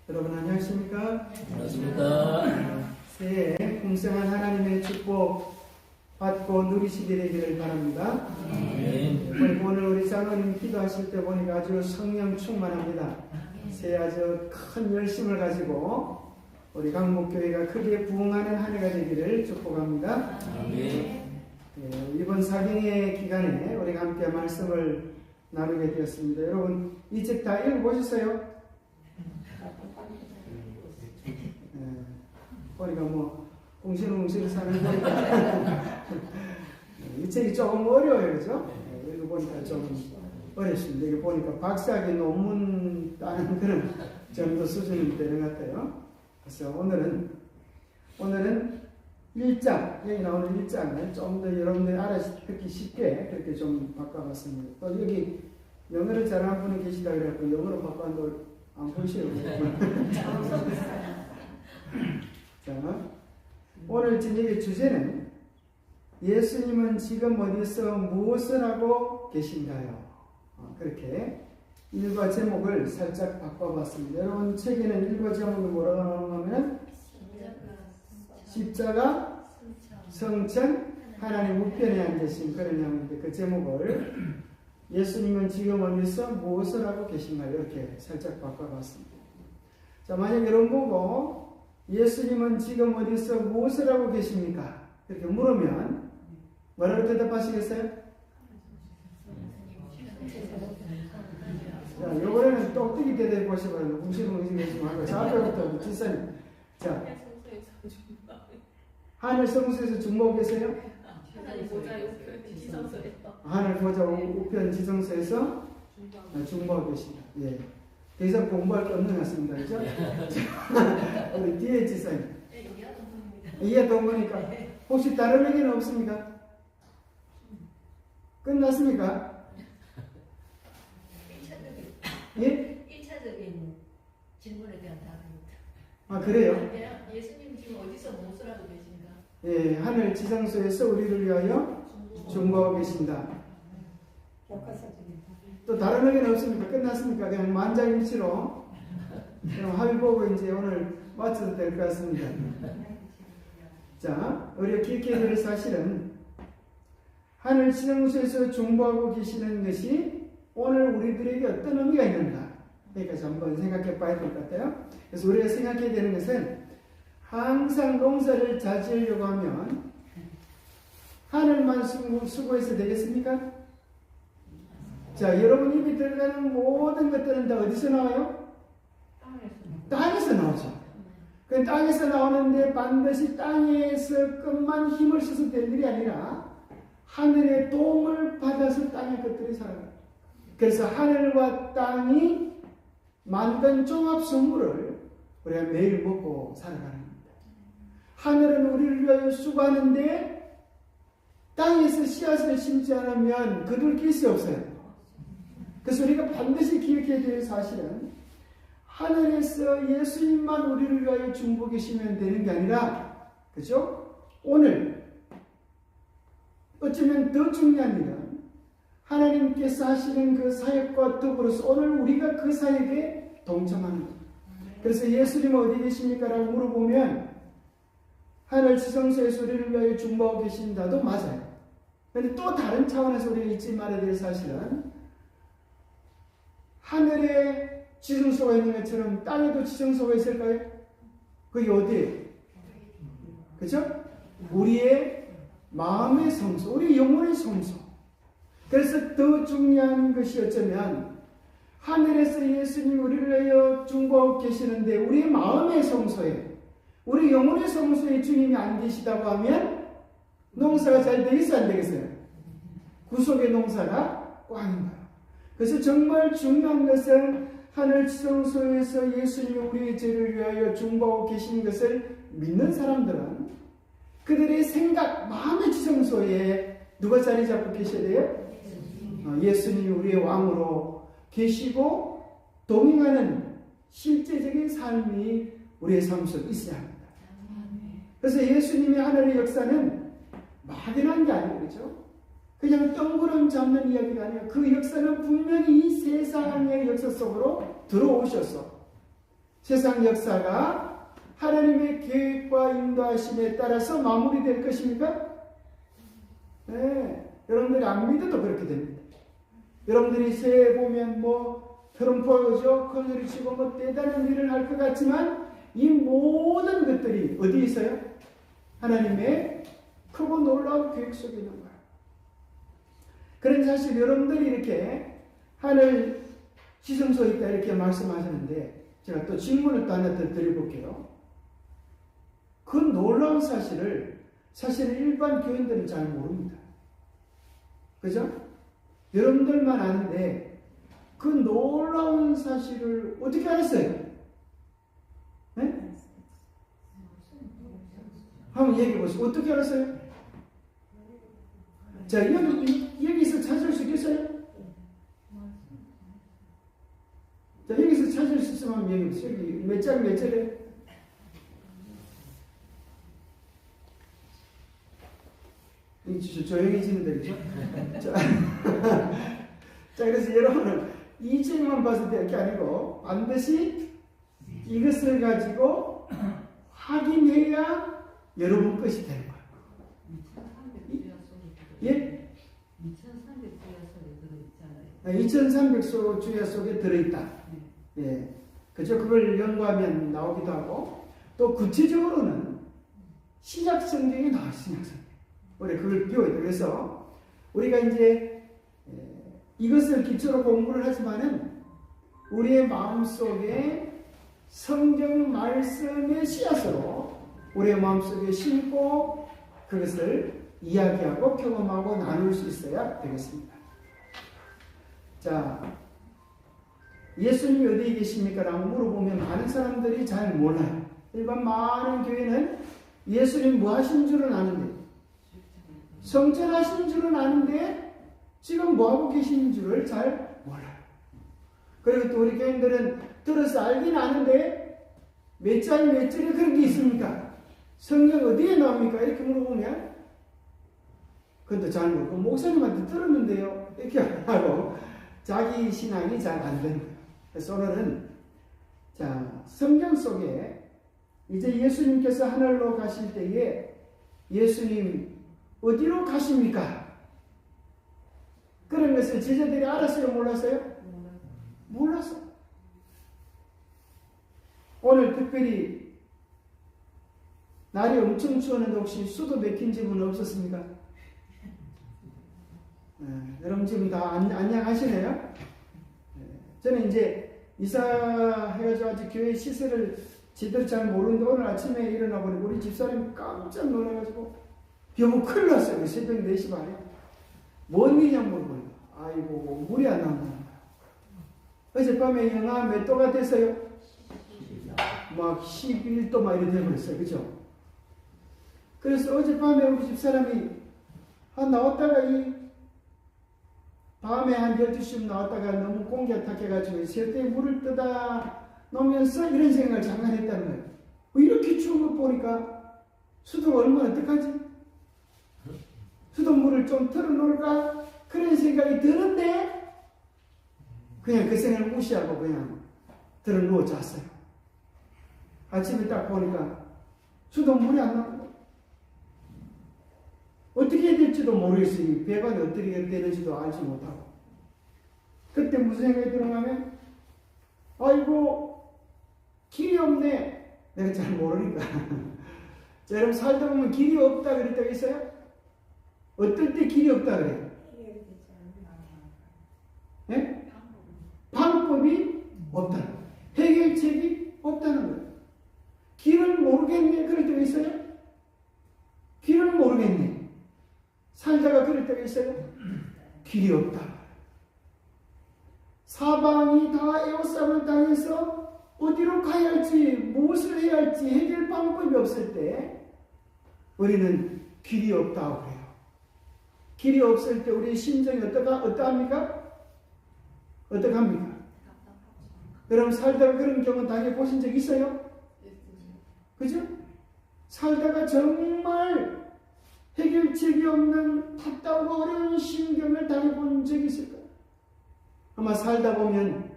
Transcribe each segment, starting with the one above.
여러분 안녕하십니까? 안녕하십니까? 새해 풍성한 하나님의 축복 받고 누리시게 되기를 바랍니다. 오늘 우리 장로님 기도하실 때 보니까 아주 성령 충만합니다. 새해 아주 큰 열심을 가지고 우리 강목교회가 크게 부흥하는 한 해가 되기를 축복합니다. 이번 사경의 기간에 우리가 함께 말씀을 나누게 되었습니다. 여러분 이 책 다 읽어보셨어요? 보니까 뭐 웅실웅실 사는 거니까 이 책이 조금 어려워요, 그죠? 읽어보니까 좀 어렵습니다. 이거 보니까 박사학위 논문 따는 그런 정도 수준이 되는 것 같아요. 그래서 오늘은 1장, 여기 나오는 1장을 좀 더 여러분들이 알아듣기 쉽게 그렇게 좀 바꿔봤습니다. 또 여기 영어를 잘하는 분이 계시다 그래갖고 영어로 바꿔도 안 보이시요 자, 오늘 저녁의 주제는 예수님은 지금 어디서 무엇을 하고 계신가요? 그렇게 일과 제목을 살짝 바꿔봤습니다. 여러분 책에는 일과 제목이 뭐라고 나오냐면 십자가, 성천, 하나님 우편에 앉으신 그런 내용인데 그 제목을 예수님은 지금 어디서 무엇을 하고 계신가요? 이렇게 살짝 바꿔봤습니다. 자, 만약 여러분 보고 예수님은 지금 어디서 무엇을 하고 계십니까? 이렇게 물으면 뭐라고 대답하시겠어요? 자, 요번에는 똑똑히 대답해 보시면 웅실웅실 하고 자, 앞에부터 지사님. 자, 하늘 성소에서 중보하고 계세요? 하늘 보좌 우편 지성소에서 중보하고 계십니다. 예. 더 이상 공부할 게 없는 것 같습니다. 그죠? 우리 뒤에 지사님. 이해 동문이니까. 혹시 다른 의견은 없습니까? 끝났습니까? 1차적인, 예? 1차적인 질문에 대한 답입니다. 아, 그래요? 예수님 지금 어디서 무엇을 하고 계신가? 예, 하늘 지성소에서 우리를 위하여 중보하고 계신다. 또 다른 의견 없습니까? 끝났습니까? 그냥 만장일치로 그럼 합의 보고 이제 오늘 마쳐도 될 것 같습니다. 자, 우리가 기억해야 될 사실은 하늘 지성소에서 중보하고 계시는 것이 오늘 우리들에게 어떤 의미가 있는가 여기까지 한번 생각해 봐야 될 것 같아요. 그래서 우리가 생각해야 되는 것은 항상 농사를 자지으려고 하면 하늘만 수고해서 되겠습니까? 자, 여러분 입에 들어가는 모든 것들은 다 어디서 나와요? 땅에서 나오죠. 그 땅에서 나오는데 반드시 땅에서 끝만 힘을 써서 될 일이 아니라 하늘의 도움을 받아서 땅의 것들이 살아가요. 그래서 하늘과 땅이 만든 종합 선물을 우리가 매일 먹고 살아가는 겁니다. 하늘은 우리를 위하여 수고하는데 땅에서 씨앗을 심지 않으면 거둘 수 없어요. 그래서 우리가 반드시 기억해야 될 사실은 하늘에서 예수님만 우리를 위하여 중보 계시면 되는 게 아니라, 그죠? 오늘 어쩌면 더 중요한 일은 하나님께서 하시는 그 사역과 더불어서 오늘 우리가 그 사역에 동참하는 거예요. 그래서 예수님은 어디 계십니까? 라고 물어보면 하늘 지성소에서 우리를 위하여 중보하고 계신다도 맞아요. 그런데 또 다른 차원에서 우리가 잊지 말아야 될 사실은 하늘에 지성소가 있는 것처럼 땅에도 지성소가 있을까요? 그게 어디예요? 그죠? 우리의 마음의 성소, 우리 영혼의 성소. 그래서 더 중요한 것이 어쩌면 하늘에서 예수님 우리를 위하여 중보하고 계시는데 우리의 마음의 성소에, 우리 영혼의 성소에 주님이 안 계시다고 하면 농사가 잘 되겠어요? 안 되겠어요? 구속의 농사가 꽝인 거예요. 그래서 정말 중요한 것은 하늘 지성소에서 예수님이 우리의 죄를 위하여 중보하고 계신 것을 믿는 사람들은 그들의 생각, 마음의 지성소에 누가 자리 잡고 계셔야 돼요? 예수님이 우리의 왕으로 계시고 동행하는 실제적인 삶이 우리의 삶 속에 있어야 합니다. 그래서 예수님의 하늘의 역사는 막연한 게 아니에요. 그렇죠? 그냥 덩그름 잡는 이야기가 아니에요. 그 역사는 분명히 이 세상의 역사 속으로 들어오셔서 세상 역사가 하나님의 계획과 인도하심에 따라서 마무리될 것입니까? 네, 여러분들이 안 믿어도 그렇게 됩니다. 여러분들이 새해 보면 뭐 트럼프하고죠, 큰 소리 치고 뭐 대단한 일을 할 것 같지만 이 모든 것들이 어디에 있어요? 하나님의 크고 놀라운 계획 속에 있는 거예요. 그런 사실 여러분들이 이렇게 하늘 지성소에 있다 이렇게 말씀하시는데 제가 또 질문을 또 하나 더 드려볼게요. 그 놀라운 사실을 사실 일반 교인들은 잘 모릅니다. 그죠? 여러분들만 아는데 그 놀라운 사실을 어떻게 알았어요? 네? 한번 얘기해 보세요. 어떻게 알았어요? 자, 여기서 찾을 수 있겠어요? 자, 여기서 찾을 수 있으면 한번 얘기해 보세요. 여기 몇 장 몇 절에? 조용해지는 데죠. 자, 그래서 여러분은 이 책만 봐서 될 게 아니고 반드시 이것을 가지고 확인해야 여러분 것이 되는 거예요. 2300소 주야 속에 들어있다. 예. 그죠? 그걸 연구하면 나오기도 하고, 또 구체적으로는 신약 성경에 나와 있어요. 우리 그걸 배워야 돼요. 그래서 우리가 이제 이것을 기초로 공부를 하지만은 우리의 마음속에 성경 말씀의 씨앗으로 우리의 마음속에 심고 그것을 이야기하고 경험하고 나눌 수 있어야 되겠습니다. 자, 예수님이 어디에 계십니까? 라고 물어보면 많은 사람들이 잘 몰라요. 일반 많은 교회는 예수님 뭐 하신 줄은 아는데, 성전하신 줄은 아는데 지금 뭐 하고 계신 줄을 잘 몰라요. 그리고 또 우리 교인들은 들어서 알긴 아는데 몇 장 몇 절에 그런 게 있습니까? 성경 어디에 나옵니까? 이렇게 물어보면 그것도 잘 모르고 목사님한테 들었는데요 이렇게 하고 자기 신앙이 잘 안 되는 거예요. 그래서 오늘은 자, 성경 속에 이제 예수님께서 하늘로 가실 때에 예수님 어디로 가십니까? 그런 것을 제자들이 알았어요? 몰랐어요? 몰랐어. 오늘 특별히 날이 엄청 추웠는데 혹시 수도 맥힌 집은 없었습니까? 여러분 지금 다 안녕하시네요? 저는 이제 이사해가지고 아직 교회 시설을 제대로 잘 모르는데 오늘 아침에 일어나 보니 우리 집사람이 깜짝 놀라가지고 여보 큰일 났어요. 새벽 4시 반에. 뭔 일이냐 물어보니 아이고 물이 안 나온다는 거야. 어젯밤에 영하 몇 도가 됐어요? 막 11도 막 이렇게 돼버렸어요. 그죠? 그래서 어젯밤에 우리 집사람이 나왔다가 이 밤에 한 12시쯤 나왔다가 너무 공기가 탁해가지고 새벽에 물을 뜨다 놓으면서 이런 생각을 잠깐 했다는 거예요. 이렇게 추운 거 보니까 수도가 얼마나 어떡하지? 수돗물을 좀 틀어놓을까? 그런 생각이 드는데 그냥 그 생각을 무시하고 그냥 들어 누워 잤어요. 아침에 딱 보니까 수돗물이 안 나오고 어떻게 해야 될지도 모르겠어요. 배관이 어떻게 되는지도 알지 못하고 그때 무슨 생각이 들어가면 아이고 길이 없네. 내가 잘 모르니까 자, 여러분 살다 보면 길이 없다 그럴 때가 있어요? 어떨 때 길이 없다 그래요? 네? 방법이 없다는 거예요. 해결책이 없다는 거예요. 길을 모르겠네 그럴 때가 있어요? 길을 모르겠네. 살다가 그럴 때가 있어요? 길이 없다. 사방이 다 에워싸움을 당해서 어디로 가야 할지 무엇을 해야 할지 해결 방법이 없을 때 우리는 길이 없다고 그래요. 길이 없을 때 우리의 심정이 어떠합니까? 어떡합니까? 여러분 살다가 그런 경우 당해보신 적 있어요? 그죠? 살다가 정말 해결책이 없는 답답하고 어려운 심경을 당해본 적이 있을까요? 아마 살다 보면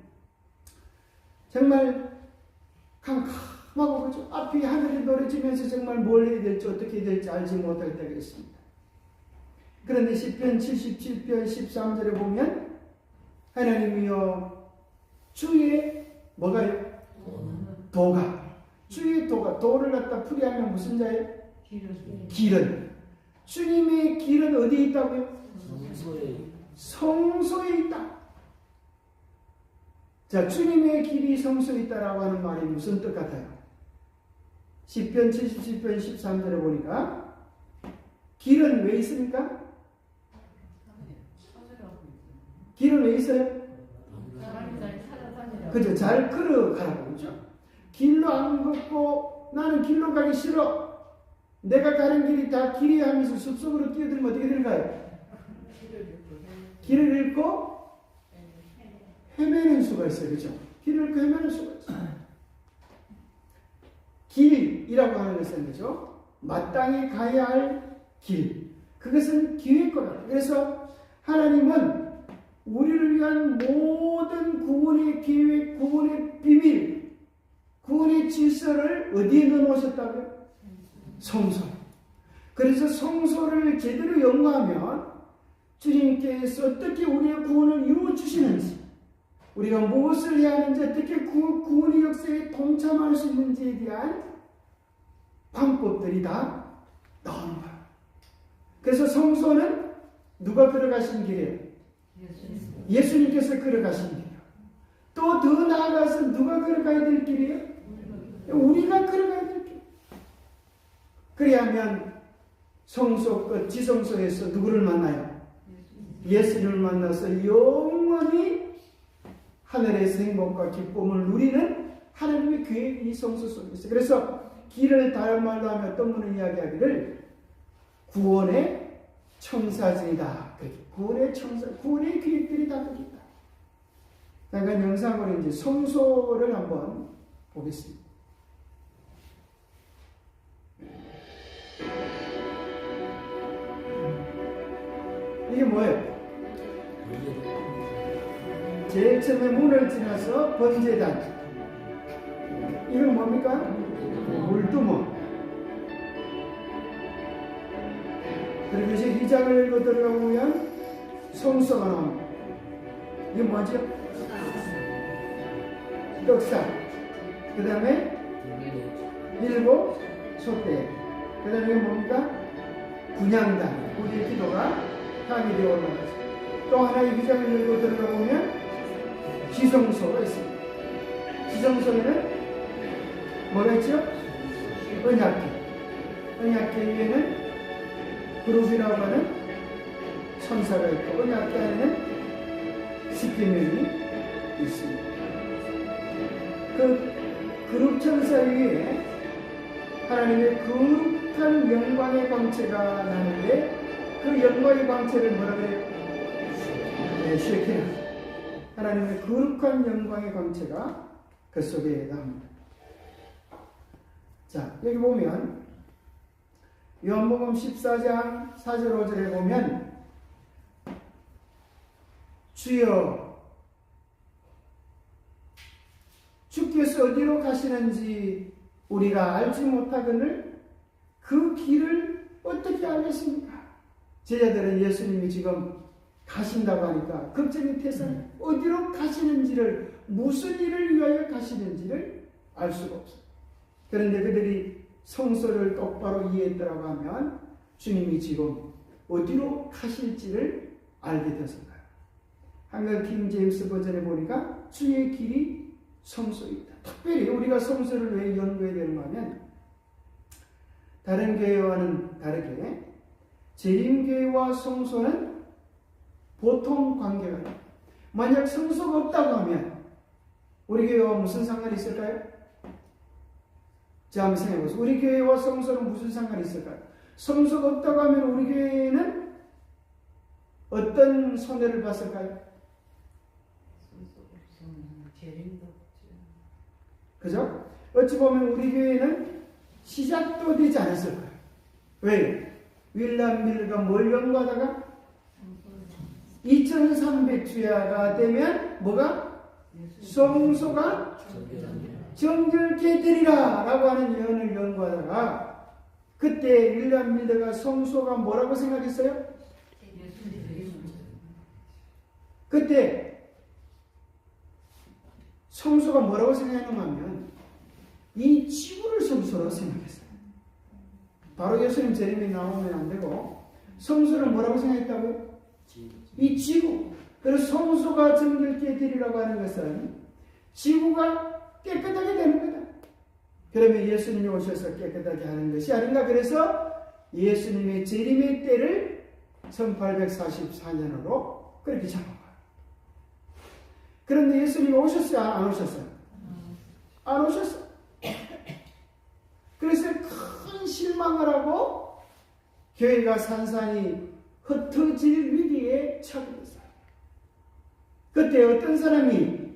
정말 캄캄하고 그죠? 앞이 하늘이 노래지면서 정말 뭘 해야 될지 어떻게 해야 될지 알지 못할 때가 있습니다. 그런데 시편 77편 13절에 보면 하나님이여 주의 뭐가요? 도가 주의 도가 도를 갖다 풀이하면 무슨 자예요? 길은 주님의 길은 어디에 있다고요? 성소에 있다. 자, 주님의 길이 성소에 있다라고 하는 말이 무슨 뜻 같아요? 시편 77편 13절에 보니까 길은 왜 있습니까? 길은 왜 있어요? 그죠? 잘 걸어가라고 그죠? 길로 안 걷고 나는 길로 가기 싫어. 내가 가는 길이 다 길이 하면서 숲속으로 뛰어들면 어떻게 될까요? 길을 잃고 헤매는 수가 있어요. 그죠? 길을 잃고 헤매는 수가 있어요. 길이라고 하는 것은 그죠? 마땅히 가야 할 길. 그것은 기회일 것 같아요. 그래서 하나님은 우리를 위한 모든 구원의 계획, 구원의 비밀, 구원의 질서를 어디에 넣어놓으셨다고요? 성소. 그래서 성소를 제대로 연구하면 주님께서 어떻게 우리의 구원을 이루어 주시는지, 우리가 무엇을 해야 하는지, 어떻게 구원의 역사에 동참할 수 있는지에 대한 방법들이 다 나오는 거예요. 그래서 성소는 누가 걸어가신 길이에요? 예수님께서 걸어가신 길이에요. 또 더 나아가서 누가 걸어가야 될 길이에요? 우리가 걸어가야 될 길. 그래야면 성소 끝 지성소에서 누구를 만나요? 예수님을 만나서 영원히 하늘에서 행복과 기쁨을 누리는 하나님의 계획이 성소 속에 있어요. 그래서 길을 다른 말로 하면 어떤 분은 이야기하기를 구원의 청사진이다. 구원의 청사, 구원의 계획들이 다 거기 있다. 잠깐 영상으로 이제 성소를 한번 보겠습니다. 이게 뭐예요? 제일 처음에 문을 지나서 번제단. 이건 뭡니까? 물두멍. 그리고 이제 휘장을 열고 들어가보면 성소가 나옵니다. 이게 뭐죠? 떡상. 그 다음에 일곱 솥대. 그 다음에 뭡니까? 분향단. 우리의 기도가 감이 되어 올라가죠. 또 하나의 휘장을 열고 들어가보면 지성소가 있습니다. 지성소에는 뭐가 있죠? 언약궤. 언약궤 위에는 그룹이라고 하는 천사가 있고 언약궤 안에는 십계명이 있습니다. 그 그룹 천사 위에 하나님의 거룩한 영광의 광채가 나는데 그 영광의 광채를 뭐라 그래요? 네, 쉐키나. 하나님의 거룩한 영광의 광채가 그 속에 나옵니다. 자, 여기 보면 요한복음 14장 4절 5절에 보면 주여 주께서 어디로 가시는지 우리가 알지 못하거늘 그 길을 어떻게 알겠습니까? 제자들은 예수님이 지금 가신다고 하니까 걱정이 돼서 어디로 가시는지를, 무슨 일을 위하여 가시는지를 알 수가 없어요. 그런데 그들이 성소를 똑바로 이해했더라고 하면 주님이 지금 어디로 가실지를 알게 되었을까요? 한글 킹 제임스 버전에 보니까 주의 길이 성소에 있다. 특별히 우리가 성소를 왜 연구해야 되는가 하면 다른 교회와는 다르게 재림교회와 성소는 보통 관계가 있다. 만약 성소가 없다고 하면 우리 교회와 무슨 상관이 있을까요? 자, 한번 생각해보세요. 우리 교회와 성소는 무슨 상관이 있을까요? 성소가 없다고 하면 우리 교회는 어떤 손해를 봤을까요? 그죠? 어찌 보면 우리 교회는 시작도 되지 않았을 거예요. 왜? 윌람 밀러가 뭘 연구하다가 2300주야가 되면 뭐가? 성소가 정결케 되리라 라고 하는 예언을 연구하다가 그때 윌리엄 밀러가 성소가 뭐라고 생각했어요? 그때 성소가 뭐라고 생각했는가 하면 이 지구를 성소라고 생각했어요. 바로 예수님 재림이 나오면 안 되고 성소를 뭐라고 생각했다고요? 이 지구. 그래서 성소가 정결케 되리라고 하는 것은 지구가 깨끗하게 되는 거다. 그러면 예수님이 오셔서 깨끗하게 하는 것이 아닌가. 그래서 예수님의 재림의 때를 1844년으로 그렇게 잡아봐요. 그런데 예수님이 오셨어요? 안 오셨어요? 안 오셨어요. 그래서 큰 실망을 하고 교회가 산산이 흩어질 위기에 처하게 됐어요. 그때 어떤 사람이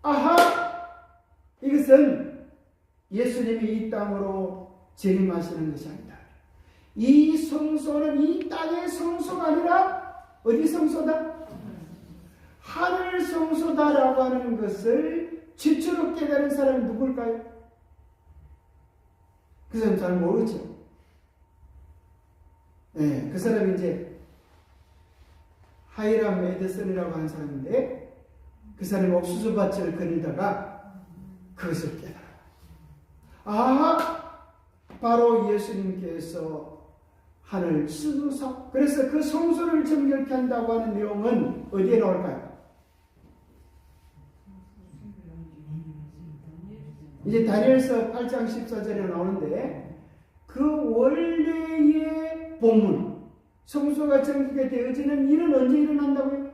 아하! 이것은 예수님이 이 땅으로 재림하시는 것이 아니다. 이 성소는 이 땅의 성소가 아니라 어디 성소다? 하늘 성소다라고 하는 것을 최초로 깨달은 사람이 누굴까요? 그 사람 잘 모르죠. 네, 그 사람이 이제 하이람 에드슨이라고 하는 사람인데 그 사람이 옥수수밭을 거니다가 그것을 깨달아. 아, 바로 예수님께서 하늘 수두사. 그래서 그 성소를 정결케 한다고 하는 내용은 어디에 나올까요? 이제 다니엘서 8장 14절에 나오는데 그 원래의 본문 성소가 정결케 되어지는 일은 언제 일어난다고요?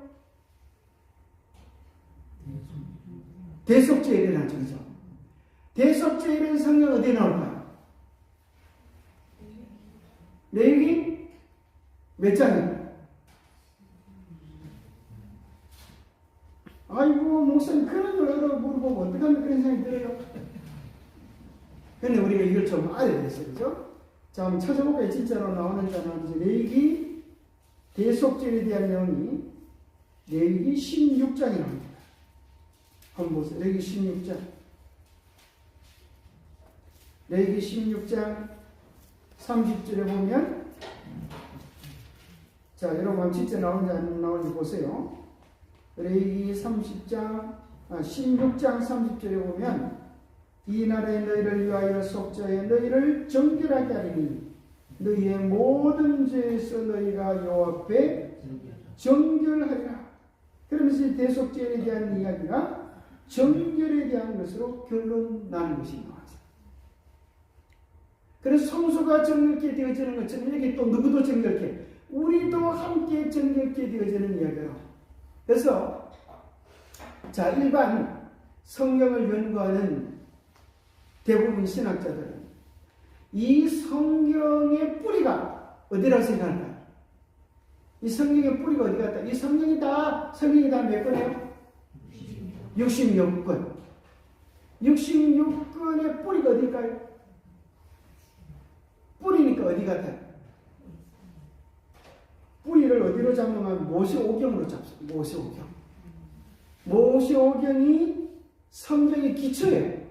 대속죄에 일어나죠. 그죠? 대속죄에 일어난 성경 어디에 나올까요? 레위기 몇 장이에요? 아이고 목사님 그런 걸 물어보고 어떡하면 그런 생각이 들어요? 근데 우리가 이걸 좀 알아야 되겠어요. 그죠? 자, 한번 찾아볼까요? 진짜로 나오는지 안 나오는지. 레위기 대속죄에 대한 내용이 레위기 16장에 나옵니다. 한번 보세요. 레위기 16장. 레위기 16장 30절에 보면 자, 여러분 진짜 나오는지 안 나오는지 보세요. 레위기 16장 30절에 보면 이 날에 너희를 위하여 속죄하여 너희를 정결하게 하리니 너희의 모든 죄에서 너희가 여호와 앞에 정결하리라. 그러면서 대속죄에 대한 이야기가 정결에 대한 것으로 결론 나는 것이 나왔어요. 그래서 성소가 정결케 되어지는 것처럼 여기 또 누구도 정결케, 우리도 함께 정결케 되어지는 이야기예요. 그래서 자, 일반 성경을 연구하는 대부분 신학자들은 이 성경의 뿌리가 어디라고 생각할까요? 이 성경의 뿌리가 어디 갔다? 이 성경이 다 몇 권이에요? 66권. 66권의 뿌리가 어딜까요? 뿌리니까 어디 같아요? 뿌리를 어디로 잡으면 모세오경으로 잡습니다. 모세오경. 모세오경이 성경의 기초예요.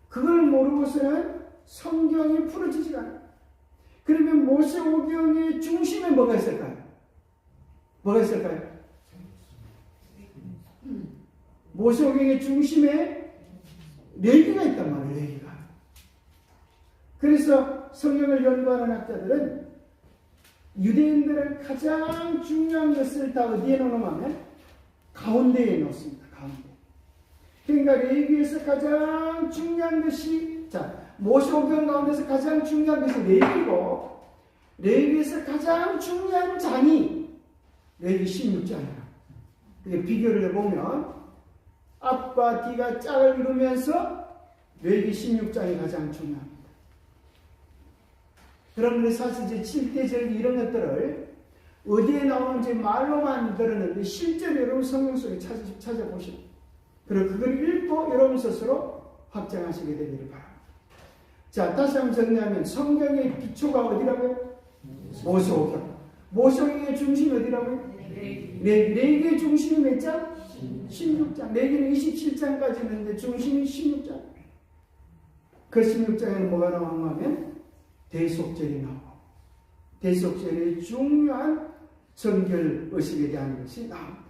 그걸 모르고서는 성경이 풀어지지가 않아요. 그러면 모세오경의 중심에 뭐가 있을까요? 뭐가 있을까요? 모세오경의 중심에 레위기가 있단 말이에요. 레위기가. 그래서 성경을 연구하는 학자들은 유대인들은 가장 중요한 것을 다 어디에 넣으면 가운데에 넣습니다. 가운데. 그러니까 레위기에서 가장 중요한 것이, 자, 모세오경 가운데서 가장 중요한 것이 레위기고, 레위기에서 가장 중요한 장이 레위기 16장이에요. 그게 비교를 해보면 앞과 뒤가 짝을 이루면서 레위기 16장이 가장 중요합니다. 그런데 사실 이제 7대절 이런 것들을 어디에 나오는지 말로만 들었는데 실제로 여러분 성경 속에 찾아보시고 그리고 그걸 읽고 여러분 스스로 확장하시게 되기를 바랍니다. 자, 다시 한번 정리하면 성경의 기초가 어디라고요? 모세오경. 모세오경의 중심이 어디라고요? 레위기의 중심이 몇 장? 16장. 내기는 27장까지 있는데 중심이 16장. 그 16장에는 뭐가 나오냐면 대속절이 나오고 대속절의 중요한 정결 의식에 대한 것이 나옵니다.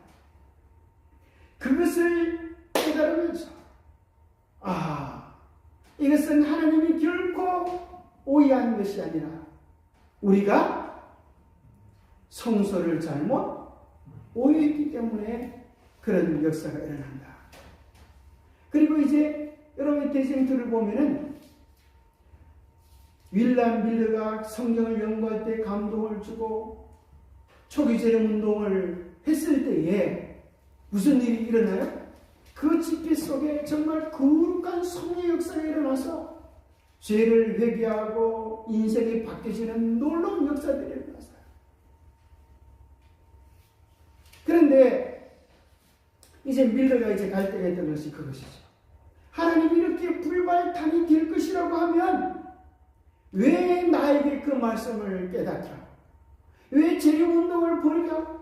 그것을 깨달으면서 이것은 하나님이 결코 오해한 것이 아니라 우리가 성소를 잘못 오해했기 때문에 그런 역사가 일어난다. 그리고 이제 여러분의 대쟁투를 보면은 윌람 밀러가 성경을 연구할 때 감동을 주고 초기 재림운동을 했을 때에 무슨 일이 일어나요? 그 집회 속에 정말 거룩한 성령 역사가 일어나서 죄를 회개하고 인생이 바뀌어지는 놀라운 역사들이 일어났어요. 그런데 이제 밀러가 이제 갈 때가 있던 것이 그것이죠. 하나님이 이렇게 불발탄이 될 것이라고 하면 왜 나에게 그 말씀을 깨닫게 하고 왜 재림운동을 벌이게 하고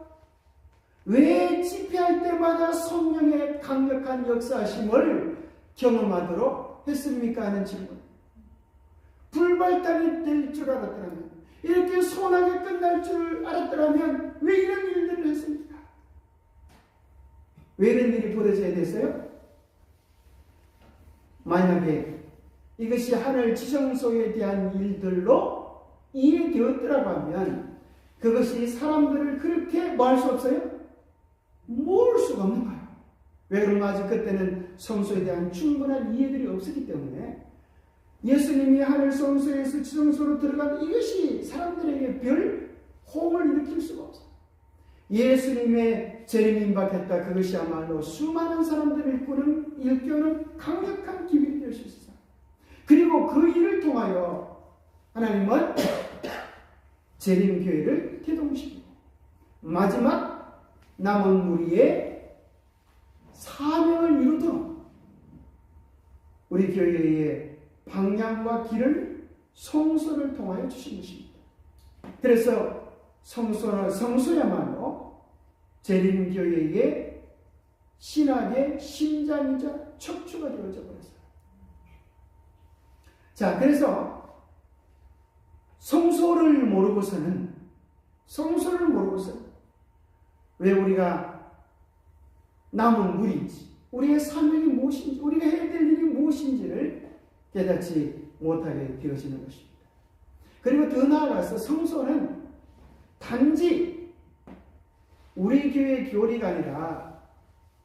왜 집회할 때마다 성령의 강력한 역사하심을 경험하도록 했습니까? 하는 질문. 불발탄이 될 줄 알았더라면 이렇게 소원하게 끝날 줄 알았더라면 왜 이런 일들을 했습니까? 왜 이런 일이 벌어져야 됐어요? 만약에 이것이 하늘 지성소에 대한 일들로 이해되었더라고 하면 그것이 사람들을 그렇게 모을 수 없어요? 모을 수가 없는 거예요. 왜 그런가? 아직 그때는 성소에 대한 충분한 이해들이 없었기 때문에 예수님이 하늘 성소에서 지성소로 들어간 이것이 사람들에게 별 호응을 일으킬 수가 없어요. 예수님의 재림 임박했다. 그것이야말로 수많은 사람들을 일깨우는 강력한 기밀이 될 수 있어요. 그리고 그 일을 통하여 하나님은 재림교회를 태동시키고 마지막 남은 무리의 사명을 이루도록 우리 교회의 방향과 길을 성소를 통하여 주신 것입니다. 그래서 성소야말로 재림교회의 신학의 심장이자 척추가 되어져 버렸어요. 자, 그래서 성소를 모르고서는 왜 우리가 남은 무리인지, 우리의 사명이 무엇인지, 우리가 해야 될 일이 무엇인지를 깨닫지 못하게 되어지는 것입니다. 그리고 더 나아가서 성소는 단지 우리 교회의 교리가 아니라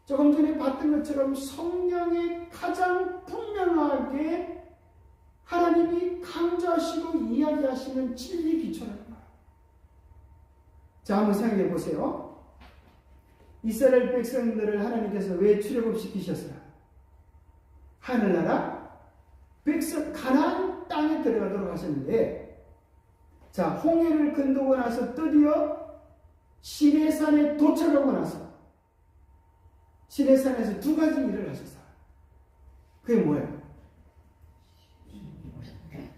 조금 전에 봤던 것처럼 성령의 가장 분명하게 하나님이 강조하시고 이야기하시는 진리 기초라는 거예요. 자, 한번 생각해 보세요. 이스라엘 백성들을 하나님께서 왜 출애굽시키셨어요? 하늘나라 백성 가나안 땅에 들어가도록 하셨는데, 자, 홍해를 건너고 나서 드디어 시내산에 도착하고 나서 시내산에서 두 가지 일을 하셨어요. 그게 뭐예요?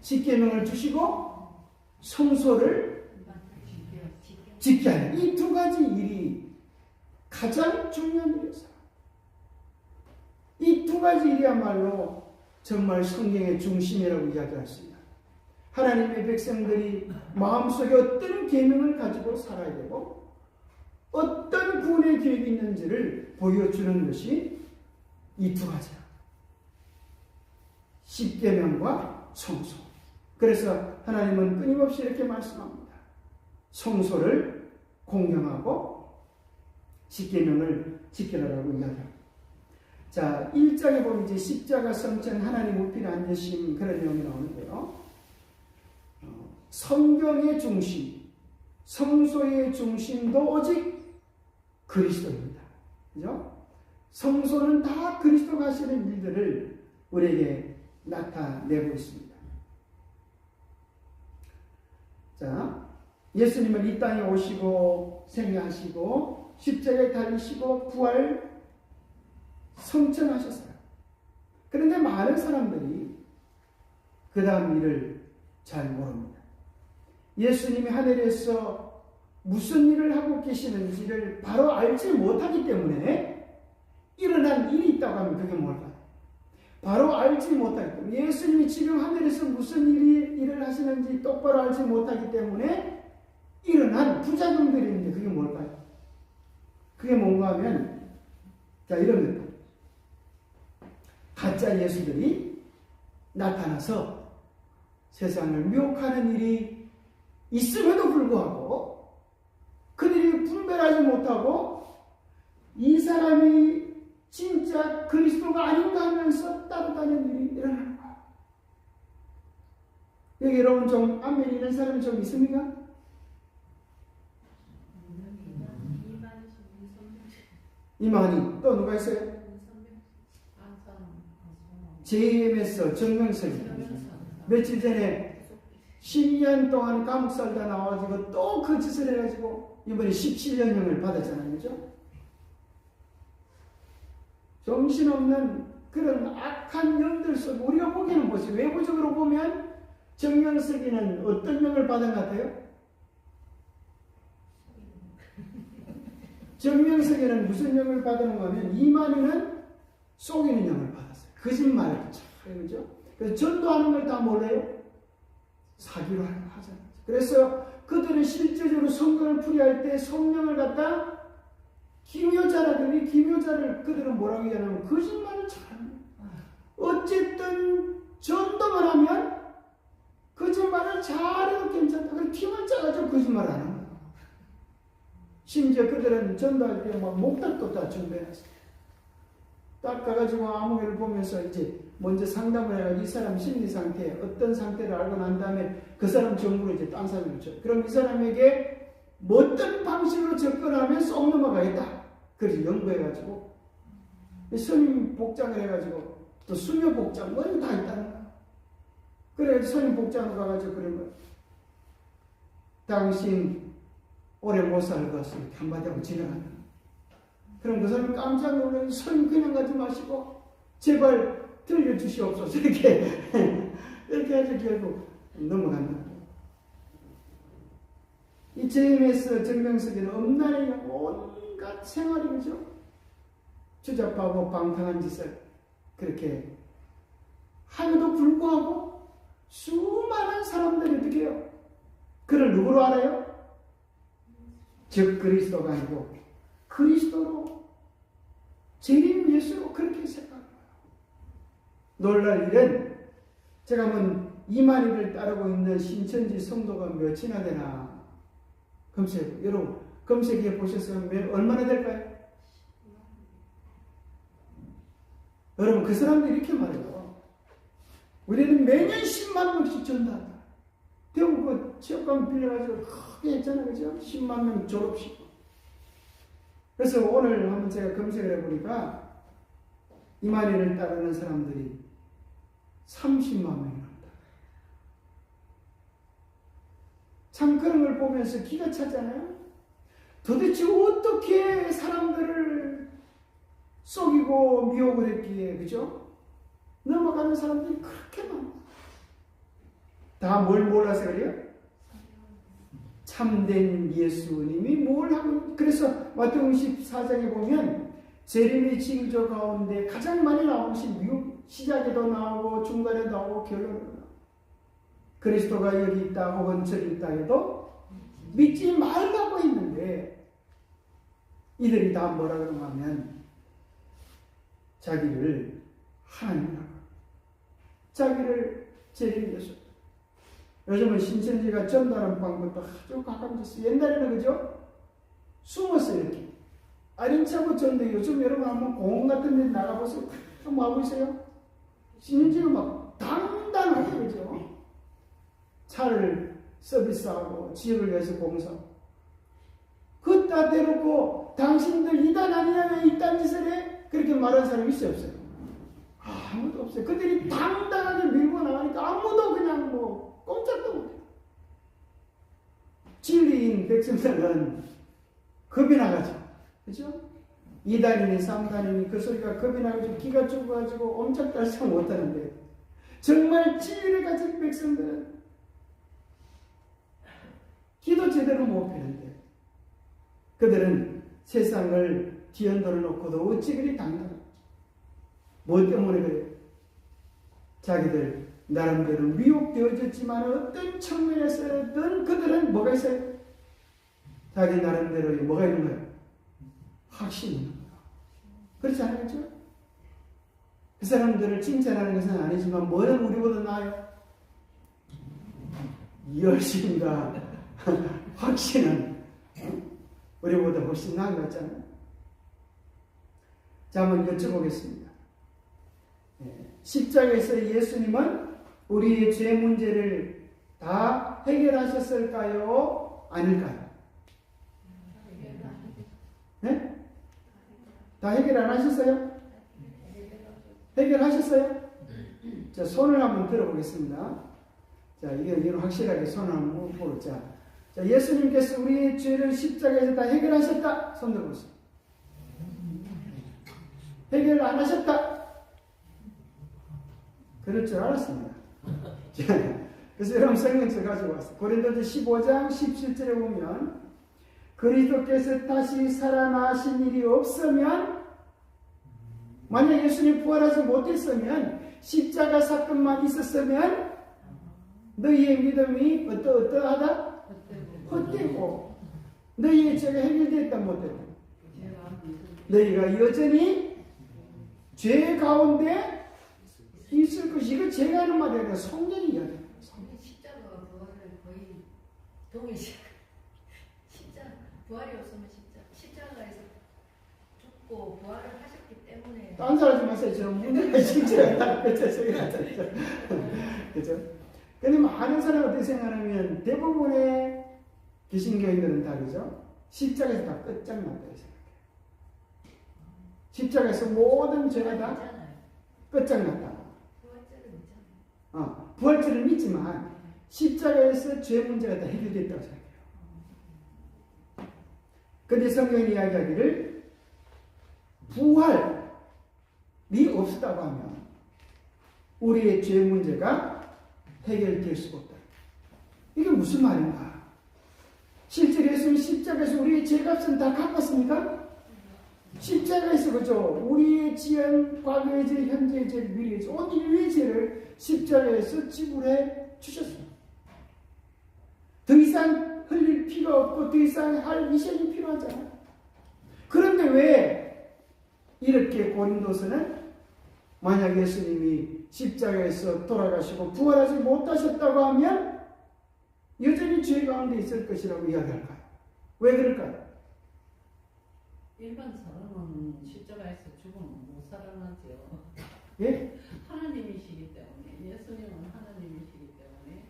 십계명을 주시고 성소를 짓게 하는 이 두 가지 일이 가장 중요한 일이었어요. 이 두 가지 일이야말로 정말 성경의 중심이라고 이야기했습니다. 하나님의 백성들이 마음속에 어떤 계명을 가지고 살아야 되고 어떤 구원의 계획이 있는지를 보여주는 것이 이 두 가지야. 십계명과 성소. 그래서 하나님은 끊임없이 이렇게 말씀합니다. 성소를 공경하고 십계명을 지키라라고 이야기합니다. 자, 1장에 보면 이제 십자가 성천 하나님 우편에 앉으심 그런 내용이 나오는데요. 성경의 중심, 성소의 중심도 오직 그리스도입니다. 그죠? 성소는 다 그리스도가 하시는 일들을 우리에게 나타내고 있습니다. 자, 예수님은 이 땅에 오시고 생애하시고 십자가에 달리시고 부활 성천하셨어요. 그런데 많은 사람들이 그 다음 일을 잘 모릅니다. 예수님이 하늘에서 무슨 일을 하고 계시는지를 바로 알지 못하기 때문에 일어난 일이 있다고 하면 그게 뭘까요? 바로 알지 못하기 때문에 예수님이 지금 하늘에서 무슨 일을 하시는지 똑바로 알지 못하기 때문에 일어난 부작용들이 있는데 그게 뭘까요? 그게 뭔가 하면 자 이런 겁니다. 가짜 예수들이 나타나서 세상을 미혹하는 일이 있음에도 불구하고 그들이 분별하지 못하고 이 사람이 진짜 그리스도가 아닌가 하면서 따라다니는 일이 일어나는 거야. 여기 여러분 좀 아멘 이런 사람이 좀 있습니까? 이만희 또 누가 있어요? JMS 정명석이 며칠 전에 12년 동안 감옥 살다 나와가지고 또 그 짓을 해가지고 이번에 17년형을 받았잖아요. 그죠? 정신없는 그런 악한 영들 속 우리가 보기에는 뭐지? 외부적으로 보면 정명석이는 어떤 영을 받은 것 같아요? 정명석이는 무슨 영을 받은 거면 이만희는 속이는 영을 받았어요. 거짓말을 참, 그죠? 그래서 전도하는 걸 다 몰라요? 사기로 하잖아요. 그래서 그들은 실제적으로 성경을 풀이할 때 성령을 갖다 기묘자라더니 기묘자를 그들은 뭐라고 얘기하냐면 거짓말을 잘합니다. 어쨌든 전도만 하면 거짓말을 잘해도 괜찮다. 그래서 팀을 짜가지고 거짓말 안 하는 거예요. 심지어 그들은 전도할 때 막 목탁도 다 준비해놨어요. 딱 가가지고 아무개를 보면서 이제 먼저 상담을 해가지고 이 사람 심리 상태, 어떤 상태를 알고 난 다음에 그 사람 정보를 이제 딴 사람을 줘. 그럼 이 사람에게 어떤 방식으로 접근하면 쏙 넘어가겠다. 그래서 연구해가지고 스님 복장을 해가지고 또 수녀 복장 뭐 이거 다 있다는 거야. 그래서 스님 복장으로 가가지고 그런 거야. 당신 오래 못 살 것을 한마디 하고 지나간다. 그럼 그 사람이 깜짝 놀라서 스님 그냥 가지 마시고 제발 들려주시옵소서 이렇게 해서 결국 넘어간다. 이 JMS 정명석에는 엄난의 온갖 생활이 그죠? 추잡하고 방탕한 짓을 그렇게 하면도 불구하고 수많은 사람들이 어떻게 해요? 그를 누구로 알아요? 즉 그리스도가 아니고 그리스도로 재림 예수로 그렇게 생각합니다. 놀랄 일은 제가 한번 이만희를 따르고 있는 신천지 성도가 몇이나 되나 검색해. 여러분 검색해 보셨으면 얼마나 될까요? 여러분 그 사람들이 이렇게 말해요. 우리는 매년 10만 명씩 전도한다. 대구 그 체육관 빌려가지고 크게 했잖아요. 그죠? 10만 명 졸업식. 그래서 오늘 한번 제가 검색을 해보니까 이만희를 따르는 사람들이 30만 명이랍니다. 참 그런 걸 보면서 기가 차잖아요. 도대체 어떻게 사람들을 속이고 미혹을 했기에 그죠? 넘어가는 사람들이 그렇게 많아. 다 뭘 몰라서 그래요? 참된 예수님이 뭘 하고 그래서 마태복음 14장에 보면 재림의 징조 가운데 가장 많이 나오는 것이 미혹 시작에도 나오고 중간에 나오고 결론에도 나오고 그리스도가 여기 있다 혹은 저기 있다 해도 믿지 말라고 했는데 이들이 다 뭐라 그러냐 하면 자기를 하나님이라고 자기를 재림 예수 요즘은 신천지가 전도하는 방법도 아주 가까워졌어요. 옛날에는 그죠? 숨었어요 이렇게 아린차고 전도 요즘 여러분 한번 공원 같은 데 나가보세요. 좀 와보세요. 신천지는 막 당당하게 그죠? 차를 서비스하고 지역을 위해서 공사하고 그따 대놓고 당신들 이단 아니냐 왜 이딴 짓을 해? 그렇게 말하는 사람이 있어요 없어요? 아무도 없어요. 그들이 당당하게 밀고 나가니까 아무도 그냥 뭐 꼼짝도 못해요. 진리인 백성들은 겁이 나가죠. 그죠? 2단이니 3단이니 그 소리가 겁이 나가지고 기가 죽어가지고 옴짝달싹 못하는데 정말 진리를 가진 백성들은 기도 제대로 못 피는데 그들은 세상을 뒤흔들어 놓고도 어찌 그리 당당해? 뭐 때문에 그래? 자기들 나름대로 미혹되어졌지만 어떤 측면에서든 그들은 뭐가 있어요? 자기 나름대로 뭐가 있는 거예요? 확신이 있는 거예요. 그렇지 않겠죠? 그 사람들을 칭찬하는 것은 아니지만 뭐는 우리보다 나아요? 열심과 확신은 우리보다 훨씬 나은 것 같잖아요. 자, 한번 여쭤보겠습니다. 십자가에서 예수님은 우리의 죄 문제를 다 해결하셨을까요? 아닐까요? 네? 다 해결 안 하셨어요? 해결하셨어요? 자, 손을 한번 들어보겠습니다. 자, 이건 확실하게 손을 한번 보자. 자, 예수님께서 우리의 죄를 십자가에서 다 해결하셨다. 손 들어보세요. 해결 안 하셨다. 그럴 줄 알았습니다. 그래서 여러분 성경책 가지고 왔어요. 고린도서 15장 17절에 보면 그리스도께서 다시 살아나신 일이 없으면, 만약 예수님 부활하지 못했으면, 십자가 사건만 있었으면 너희의 믿음이 어떠하다? 헛되고 너희의 죄가 해결됐다 못했다. 너희가 여전히 죄 가운데 있을 것이, 이거 제가 하는 말이 아니라 성경이 이야기해요. 십자가와 부활을 거의 동일시. 부활이 없으면 십자가에서 죽고 부활을 하셨기 때문에. 딴소리하지 마세요. 저 문제가 십자가 그렇죠? 근데 많은 사람이 어떻게 생각하냐면 대부분의 개신교인들은 다 그죠? 십자가에서 다 끝장났다 생각해요. 십자가에서 모든 죄가 다 끝장났다. 부활절을 믿지만 십자가에서 죄 문제가 다 해결됐다고 생각해요. 근데 성경이 이야기하기를 부활이 없었다고 하면 우리의 죄 문제가 해결될 수가 없다. 이게 무슨 말인가? 실제로 예수님 십자가에서 우리의 죄값은 다 갚았습니까? 십자가에서 그죠? 우리의 지은 과거의 죄, 현재의 죄, 미래의 죄, 온 인류의 죄를 십자가에서 지불해 주셨습니다. 더 이상 흘릴 필요 없고 더 이상 할 미션이 필요하잖아요. 그런데 왜 이렇게 고린도서는 만약 예수님이 십자가에서 돌아가시고 부활하지 못하셨다고 하면 여전히 죄 가운데 있을 것이라고 이야기할까요? 왜 그럴까요? 일반 사람은 십자가에서 죽으면 못 살아나죠. 예? 하나님이시기 때문에, 예수님은 하나님이시기 때문에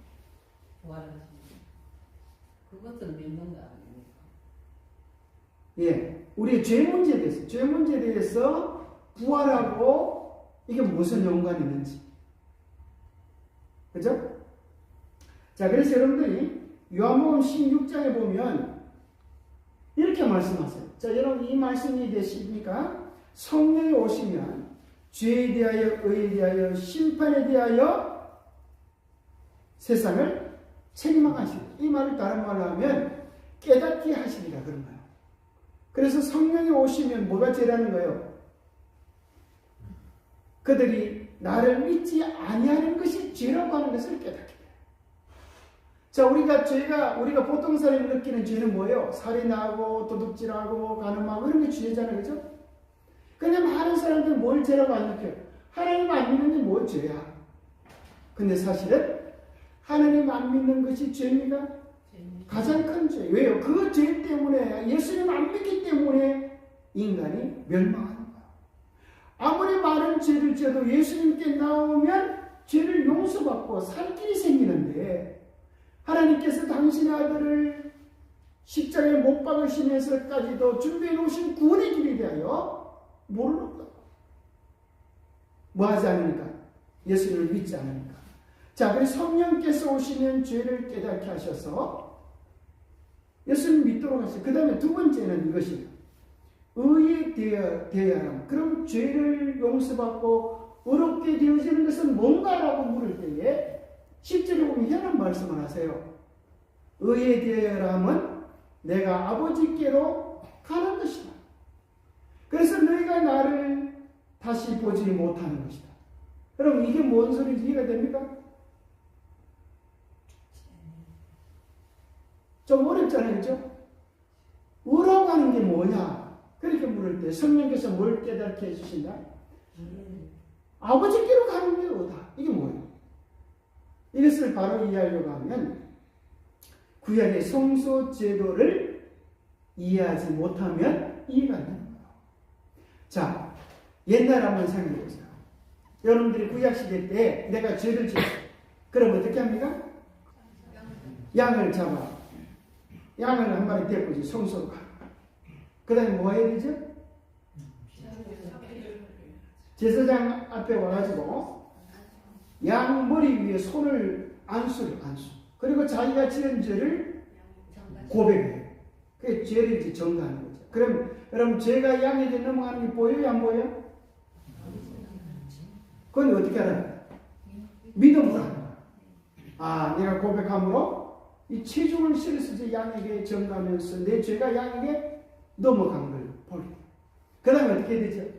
부활하십니다. 그것을 믿는 거 아닙니까? 예, 우리의 죄 문제에 대해서 부활하고 이게 무슨 연관이 있는지, 그죠? 자, 그래서 여러분들이 요한복음 16장에 보면 이렇게 말씀하세요. 자, 여러분 이 말씀이 되십니까? 성령이 오시면 죄에 대하여, 의에 대하여, 심판에 대하여 세상을 책임하시리라. 이 말을 다른 말로 하면 깨닫게 하시리라 그런 거예요. 그래서 성령이 오시면 뭐가 죄라는 거예요? 그들이 나를 믿지 아니하는 것이 죄라고 하는 것을 깨닫게 돼요. 자, 우리가 보통 사람이 느끼는 죄는 뭐예요? 살인하고 도둑질하고 간음하고 이런 게 죄잖아요. 그죠? 근데 많은 사람들은 뭘 죄라고 안 느껴요? 하나님 안 믿는 게 뭐 죄야? 근데 사실은 하나님 안 믿는 것이 죄입니까? 가장 큰 죄. 왜요? 그 죄 때문에, 예수님 안 믿기 때문에 인간이 멸망하는 거야. 아무리 많은 죄를 지어도 예수님께 나오면 죄를 용서받고 살 길이 생기는데, 하나님께서 당신의 아들을 십자가에 못 박으시면서까지도 준비해 놓으신 구원의 길에 대하여 모르는 뭐 하지 않으니까? 예수님을 믿지 않으니까. 자, 그래서 성령께서 오시면 죄를 깨닫게 하셔서 예수님 믿도록 하세요. 그 다음에 두 번째는 이것이에요. 의에 되어야 함. 그럼 죄를 용서받고 의롭게 되어지는 것은 뭔가라고 물을 때에 10절에 보면 이런 말씀을 하세요. 의에 되어야 함은 내가 아버지께로 가는 것이다. 그래서 너희가 나를 다시 보지 못하는 것이다. 그럼 이게 뭔 소리인지 이해가 됩니까? 좀 어렵잖아요, 그죠? 의라고 하는 게 뭐냐? 그렇게 물을 때 성령께서 뭘 깨닫게 해주신다? 아버지께로 가는 게 의다. 이게 뭐예요? 이것을 바로 이해하려고 하면 구약의 성소 제도를 이해하지 못하면 이해가 안 되는 거예요. 자, 옛날 한번 생각해 보세요. 여러분들이 구약 시대 때 내가 죄를 지었어요. 그럼 어떻게 합니까? 양을 잡아. 양을 한 마리 데리고 성소로 가. 그 다음에 뭐 해야 되죠? 제사장 앞에 와가지고 양 머리 위에 손을 안수를 안수. 그리고 자기가 지은 죄를 고백해요. 그게 죄를 이제 전가하는 거죠. 그럼 여러분 죄가 양에게 넘어가는 게 보여요, 안 보여요? 그건 어떻게 알아요? 믿음으로 하는 거야. 아, 내가 고백함으로 이 체중을 실어서 양에게 전가하면서 내 죄가 양에게 넘어간 걸 보게. 그 다음에 어떻게 되죠?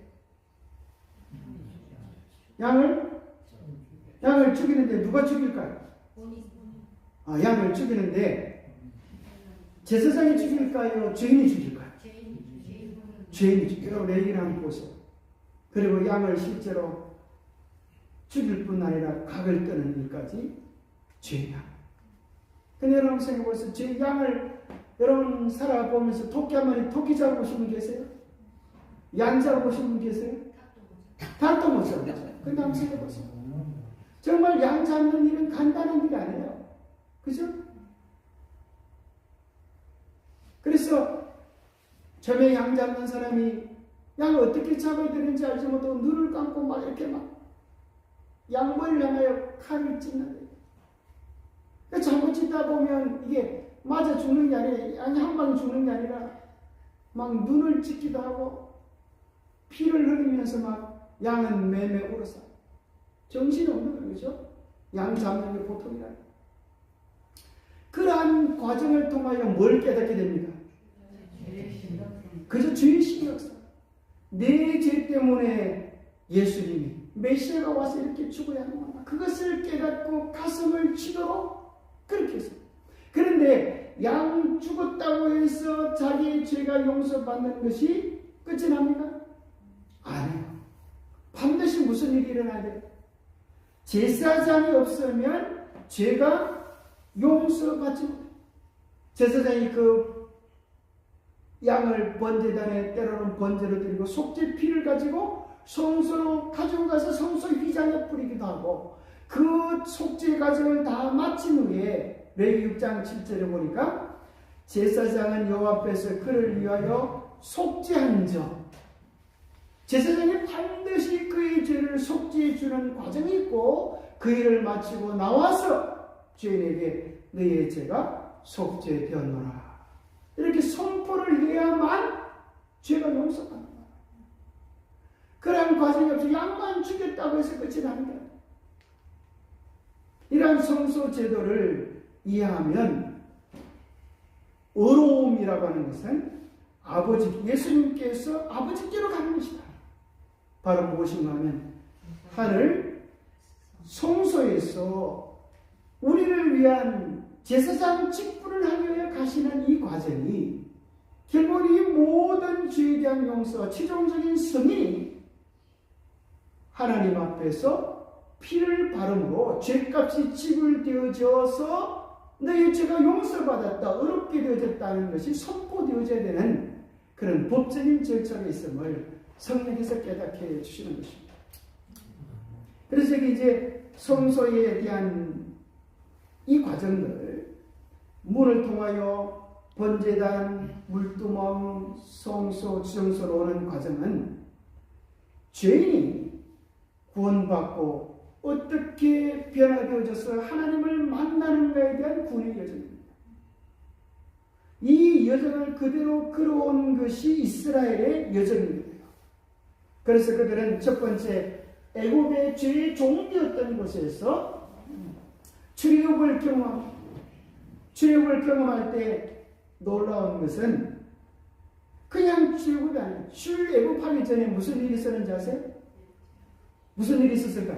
양을 죽이는데 누가 죽일까요? 아, 양을 죽이는데 제사장이 죽일까요? 죄인이 죽일까요? 죄인이 죽여요. 레위기를 한번 보세요. 그리고 양을 실제로 죽일 뿐 아니라 각을 뜨는 일까지 죄냐. 근데 여러분 생각해보세요. 제 양을 여러분 살아보면서 토끼 한 마리 토끼 잡아보신 분 계세요? 양 잡아보신 분 계세요? 닭도 못 잡아보세요. 근데 한번 생각해보세요. 정말 양 잡는 일은 간단한 일이 아니에요. 그죠? 그래서 처음에 양 잡는 사람이 양을 어떻게 잡아야 되는지 알지 못하고 눈을 감고 막 이렇게 막 양머리를 향하여 칼을 찢는데, 잘못 찢다 보면 이게 맞아 죽는 게 아니라, 양이 한 방에 죽는 게 아니라 막 눈을 찢기도 하고 피를 흘리면서 막 양은 매매 울어서 정신이 없는 거죠. 양 잡는 게 보통이라. 그러한 과정을 통하여 뭘 깨닫게 됩니까? 그저 죄의식이 없어. 내 죄 때문에 예수님이 메시아가 와서 이렇게 죽어야 하는구나. 그것을 깨닫고 가슴을 치도록 그렇게 했어요. 그런데 양 죽었다고 해서 자기의 죄가 용서받는 것이 끝이 납니까? 아니에요. 반드시 무슨 일이 일어나야 돼요? 제사장이 없으면 죄가 용서받지 못해요. 제사장이 그 양을 번제단에 때로는 번제로 드리고 속죄 피를 가지고 성소로 가지고 가서 성소 휘장에 뿌리기도 하고, 그 속죄 과정을 다 마친 후에 레위기 6장 7절에 보니까 제사장은 여호와 앞에서 그를 위하여 속죄한 적, 제사장이 반드시 그의 죄를 속죄해 주는 과정이 있고 그 일을 마치고 나와서 죄인에게 너희의 죄가 속죄되었노라 이렇게 선포를 해야만 죄가 용서받는 거야. 그런 과정이 없이 양만 죽였다고 해서 끝이 나는 거야. 이러한 성소 제도를 이해하면 의로움이라고 하는 것은 예수님께서 아버지께로 가는 것이다. 바로 무엇인가 하면 하늘 성소에서 우리를 위한 제사장 직분을 하기 위해 가시는 이 과정이 결국 이 모든 죄에 대한 용서와 최종적인 승인이 하나님 앞에서 피를 바름으로 죄값이 지불되어져서 너의 죄가 용서받았다, 의롭게 되어졌다는 것이 선포되어져야 되는 그런 법적인 절차가 있음을 성령께서 깨닫게 해주시는 것입니다. 그래서 이제 성소에 대한 이 과정들, 문을 통하여 번제단, 물두멍, 성소, 지성소로 오는 과정은 죄인이 구원받고 어떻게 변화되어져서 하나님을 만나는가에 대한 구원의 여정입니다. 이 여정을 그대로 끌어온 것이 이스라엘의 여정입니다. 그래서 그들은 첫 번째 애굽의 죄의 종되었던 곳에서 출애굽을 경험할 때 놀라운 것은 그냥 출애굽이 아니에요. 출애굽하기 전에 무슨 일이 있었는지 아세요? 무슨 일이 있었을까?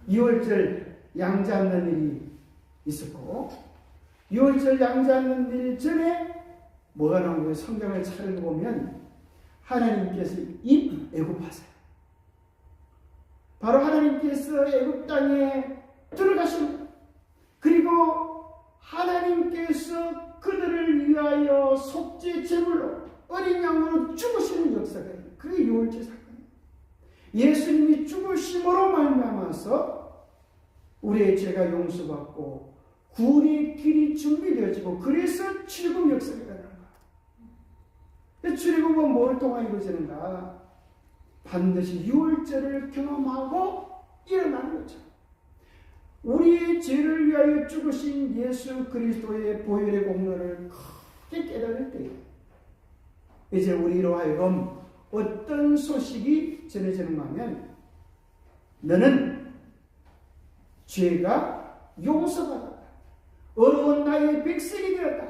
6월절 양 잡는 일이 있었고 6월절 양 잡는 일 전에 뭐가 나온 거예요? 성경을 잘 읽어보면 하나님께서 입애굽하세요. 바로 하나님께서 애굽 땅에 들어가시고 그리고 하나님께서 그들을 위하여 속죄 제물로 어린 양으로 죽으시는 역사가 있어요. 그게 6월절 사건이에요. 예수님이 죽으심으로 말미암아서 우리의 죄가 용서받고 구원의 길이 준비되어지고 그래서 출애굽 역사가 일어나는 거예요. 출애굽은 뭘 통해 이루어지는가? 반드시 6월절을 경험하고 일어나는 거죠. 우리의 죄를 위하여 죽으신 예수 그리스도의 보혈의 공로를 크게 깨달을 때에 이제 우리로 하여금 어떤 소식이 전해지는가 하면 너는 죄가 용서받았다. 어려운 나의 백성이 되었다.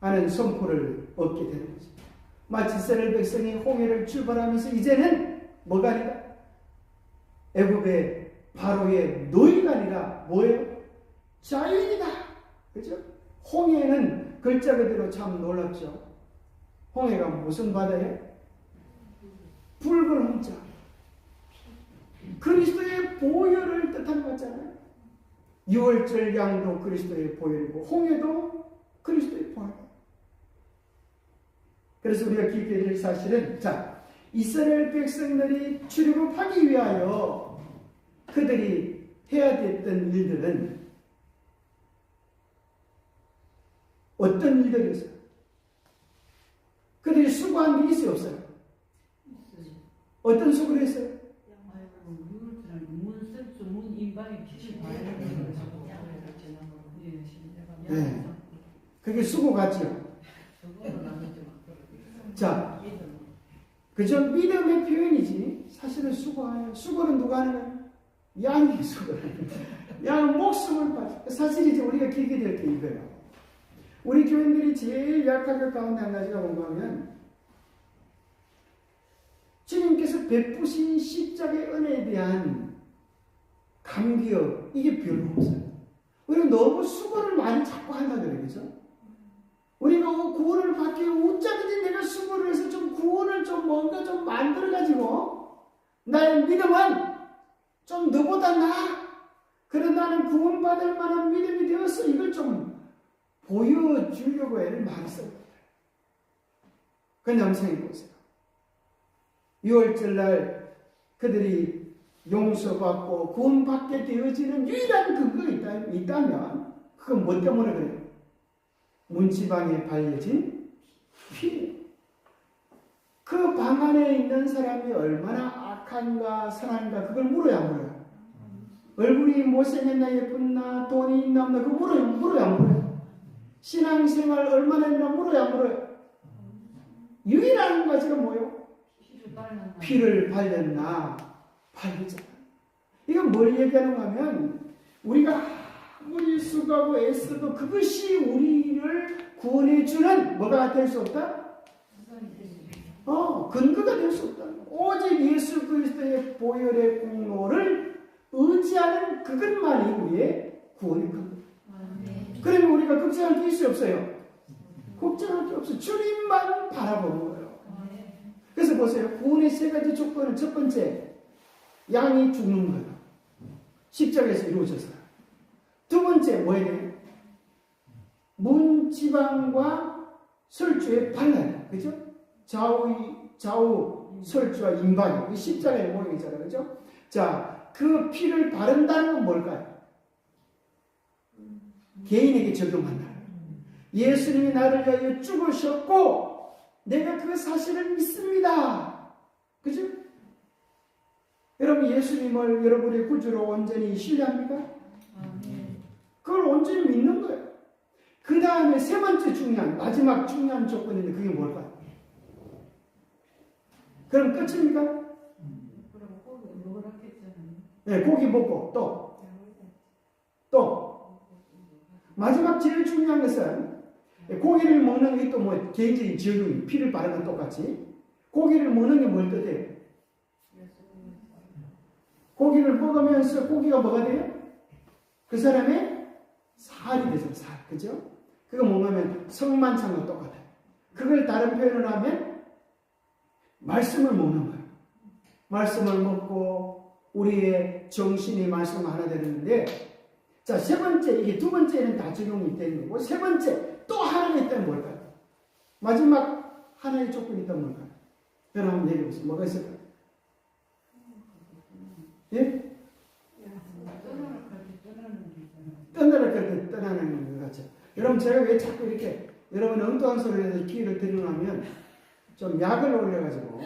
하는 선포를 얻게 되는 거죠. 마치 이스라엘 백성이 홍해를 출발하면서 이제는 뭐가 아니라 애굽의 바로의 노예가 아니라 뭐예요? 자유인이다. 그죠? 홍해는 글자 그대로 참 놀랍죠. 홍해가 무슨 바다예요? 붉은 홍자. 그리스도의 보혈을 뜻하는 거잖아요. 6월절 양도 그리스도의 보혈이고 홍해도 그리스도의 보혈이에요. 그래서 우리가 기억해야 될 사실은 이스라엘 백성들이 출애굽하기 위하여 그들이 해야 됐던 일들은 어떤 일들이었어요? 그들이 수고한 게 있어요, 없어요? 어떤 수고를 했어요? 네. 그게 수고 같죠? 자, 그저 믿음의 표현이지 사실은 수고예요. 수고는 누가 하는 거예요? 양이 수고를 해요. 양은 목숨을 바쳐. 사실 이제 우리가 기억해야 될 게 이거예요. 우리 교인들이 제일 약한 것 가운데 한 가지가 뭔가 하면 주님께서 베푸신 십자가의 은혜에 대한 감격 이게 별로 없어요. 우리가 너무 수고를 많이 자꾸 한다 그래요. 그죠? 우리가 구원을 받기 위해 어쩌든지 내가 수고를 해서 좀 구원을 좀 뭔가 좀 만들어가지고 나의 믿음은 좀 너보다 나아. 그래 나는 구원받을 만한 믿음이 되어서 이걸 좀 보여주려고 애를 많이 써요. 그냥 생각해보세요. 6월절날 그들이 용서받고 구원받게 되어지는 유일한 근거가 있다면 그건 뭐 때문에 그래요? 문지방에 발려진 피. 그 방 안에 있는 사람이 얼마나 악한가 선한가 그걸 물어야 물어요. 얼굴이 못생겼나 예쁜나 돈이 있나 없나 그거 물어야 물어요. 신앙생활 얼마나 했나 물어야 물어요. 유일한 가지가 뭐예요? 피를 발렸나 발렸잖아. 이건 뭘 얘기하는가 하면 우리가 아무리 수고하고 애써도 그것이 우리를 구원해주는 뭐가 될 수 없다? 근거가 될 수 없다. 오직 예수 그리스도의 보혈의 공로를 의지하는 그것만이 우리의 구원의 근거. 그러면 우리가 걱정할 게 있어요, 없어요? 걱정할 게 없어요. 주님만 바라보는 거예요. 그래서 보세요. 구원의 세 가지 조건은 첫 번째, 양이 죽는 거예요. 십자가에서 이루어져서. 두 번째, 뭐예요? 문지방과 설주에 발라요. 그죠? 좌우 설주와 임박이 십자가의 모양이잖아요. 그죠? 자, 그 피를 바른다는 건 뭘까요? 개인에게 적용한다. 예수님이 나를 위하여 죽으셨고 내가 그 사실을 믿습니다. 그죠? 여러분 예수님을 여러분의 구주로 온전히 신뢰합니까? 그걸 온전히 믿는 거예요. 그 다음에 세 번째 중요한 마지막 중요한 조건인데 그게 뭘까요? 그럼 끝입니까? 그럼 고기 먹으라 했잖아요. 네, 고기 먹고 또 마지막 제일 중요한 것은 고기를 먹는 게 또 뭐 개인적인 적용, 피를 바르는 것 똑같이. 고기를 먹는 게 뭘 뜻해요? 고기를 먹으면서 고기가 뭐가 돼요? 그 사람의 살이 되죠, 살. 그죠? 그거 먹으면 성만찬과 똑같아요. 그걸 다른 표현을 하면 말씀을 먹는 거예요. 말씀을 먹고 우리의 정신이 말씀 하나 되는데, 자, 세 번째, 이게 두 번째는 다 적용이 되는 거고, 세 번째, 또 하나가 있다면 뭘까요? 마지막 하나의 조건이 있다면 뭘까요? 여러분 한번 얘기해보세요. 뭐가 있을까요? 예? 떠나를 그렇게 떠나는 것 같죠. 여러분, 제가 왜 자꾸 이렇게 여러분 엉뚱한 소리에서 기회를 드리려면 좀 약을 올려가지고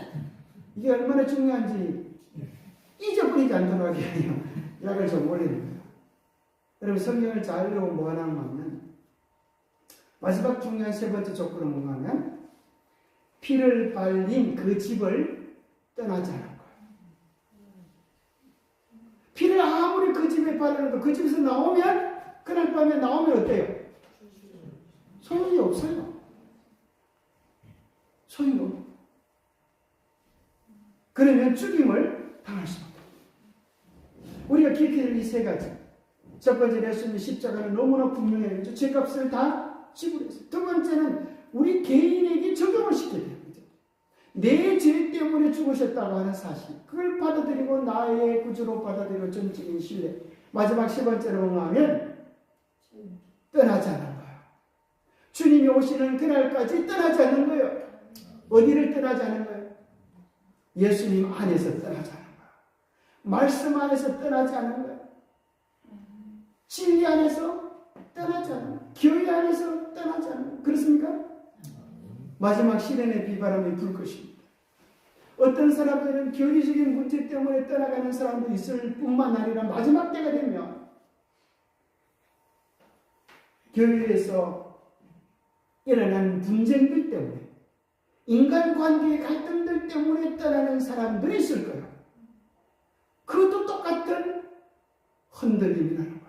이게 얼마나 중요한지 잊어버리지 않도록 하기 위해서 약을 좀 올리는 거예요. 여러분, 성경을 잘 읽으면 뭐가 나오냐면 마지막 중요한 세 번째 조건은 뭔가 하면 피를 발린 그 집을 떠나지 않은 거예요. 피를 아무리 그 집에 바르는데 그 집에서 나오면, 그날 밤에 나오면 어때요? 소용이 없어요. 소용이 없어요. 그러면 죽임을 당할 수밖에 없어요. 우리가 기억해야 될 이 세 가지. 첫 번째, 예수님의 십자가는 너무나 분명해요. 죄값을 다 지불했어요. 두 번째는 우리 개인에게 적용을 시켜야 돼요. 내 죄 때문에 죽으셨다고 하는 사실, 그걸 받아들이고 나의 구주로 받아들이고 전적인 신뢰. 마지막 세 번째로 뭔가 하면 떠나지 않는 거예요. 주님이 오시는 그날까지 떠나지 않는 거예요. 어디를 떠나지 않는 거예요? 예수님 안에서 떠나지 않는 거예요. 말씀 안에서 떠나지 않는 거예요. 진리 안에서 떠나지 않는 거예요. 교회 안에서 떠나지 않는 거예요. 그렇습니까? 마지막 시련의 비바람이 불 것입니다. 어떤 사람들은 교리적인 문제 때문에 떠나가는 사람도 있을 뿐만 아니라 마지막 때가 되면 교회에서 일어나는 분쟁들 때문에, 인간관계의 갈등들 때문에 떠나는 사람들이 있을 거예요. 그것도 똑같은 흔들림이라는 거예요.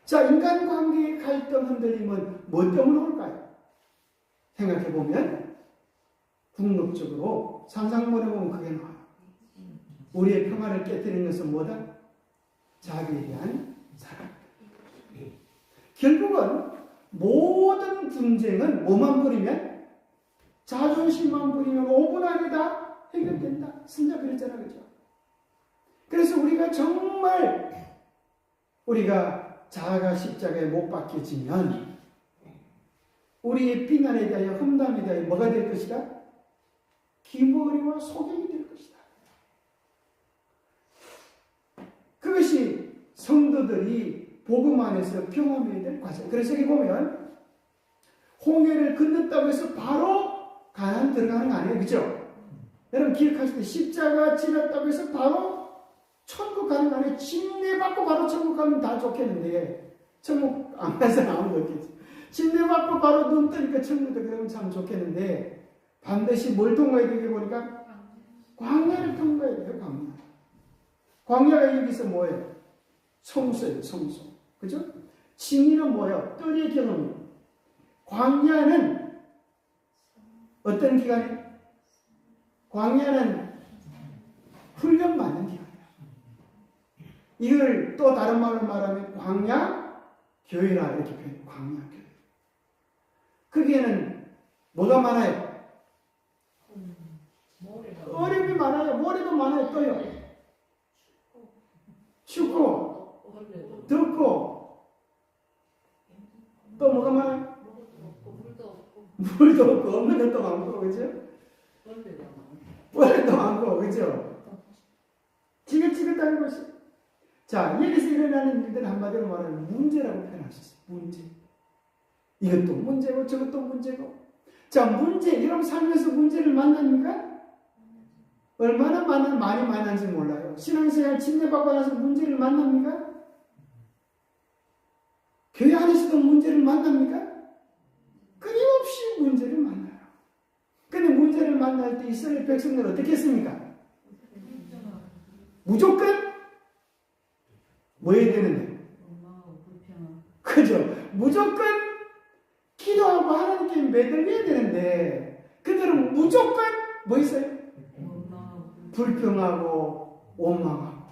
자, 인간관계의 갈등, 흔들림은 뭐 때문에 올까요? 생각해보면 궁극적으로 상상해보면 그게 나와요. 우리의 평화를 깨뜨리는 것은 뭐다? 자기에 대한 사랑. 결국은 모든 분쟁은 뭐만 버리면? 자존심만 버리면 5분 안에 다 해결된다. 신자 그랬잖아, 그죠? 그래서 우리가 정말 우리가 자아가 십자가에 못 박혀지면 우리의 비난에 대하여 험담에 대하여 뭐가 될 것이다? 기머리와 소경이 될 것이다. 그것이 성도들이 복음 안에서 경험해야 될 과정. 그래서 여기 보면 홍해를 건넜다고 해서 바로 가나안 들어가는 거 아니에요, 그죠? 여러분 기억하실 때 십자가 지났다고 해서 바로 천국 가는 거 아니에요? 침례받고 바로 천국 가면 다 좋겠는데 천국 안 가서 아무도 없겠지. 침례받고 바로 눈 뜨니까 천국도 그러면 참 좋겠는데 반드시 뭘 통과해야 되게 보니까 광야를 통과해야 돼요. 광야. 광야가 여기서 뭐예요? 성소예요. 성소. 그죠? 징리는 뭐예요? 뜰의 경험이에요. 광야는 어떤 기간이에요? 광야는 훈련받는 기간이에요. 이걸 또 다른 말로 말하면 광야 교회라 이렇게 표현해요. 광야 교회. 거기에는 뭐가 많아요? 어려움이 많아요. 모래도 많아요. 또요. 춥고 덥고 또 뭐가 많아요? 물도 없고 없는 것도 많고 그죠? 벌레도 많고 그죠? 지긋지긋한 것이. 자, 여기서 일어나는 일들 한마디로 말하면 문제라고 표현할 수 있어요. 문제. 이것도 문제고 저것도 문제고. 자, 문제. 여러분 살면서 문제를 만납니까? 얼마나 많이 만난지 몰라요. 신앙생활 침례받고 나서 문제를 만납니까? 교회 안에서도 문제를 만납니까? 끊임없이 문제를 만나요. 근데 문제를 만날 때 이스라엘 백성들은 어떻게 했습니까? 무조건 뭐 해야 되는데? 그죠? 무조건 기도하고 매달려야 되는데 그들은 무조건 뭐 있어요? 불평하고 원망하고.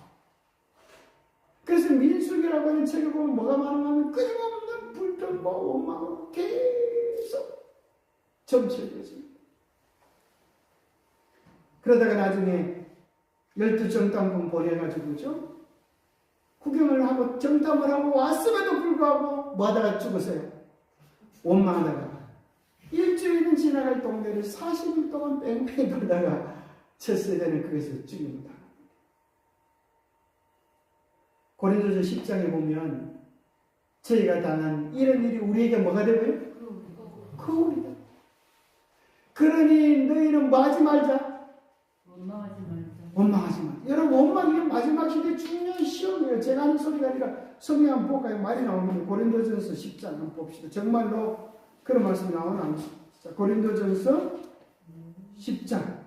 그래서 민수기라고 하는 책을 보면 뭐가 많으면 끊임없는 불평과 원망으로 계속 점치해졌습니다. 그러다가 나중에 12정탐꾼 보내가지고죠, 구경을 하고 정탐을 하고 왔음에도 불구하고 뭐 하다가 죽었어요? 원망하다가. 일주일은 지나갈 동네를 40일 동안 뺑뺑이 돌다가 쳤어야 되는 그것을 죽입니다. 고린도서 10장에 보면 저희가 당한 이런 일이 우리에게 뭐가 되고요? 거울이다. 그러니 너희는 뭐 하지 말자? 원망하지 마. 여러분, 원망이 마지막 시대의 중요한 시험이에요. 제가 하는 소리가 아니라 성경 한번 볼까요? 말이 나오면 고린도전서 10장 한번 봅시다. 정말로 그런 말씀이 나오나? 자, 고린도전서 10장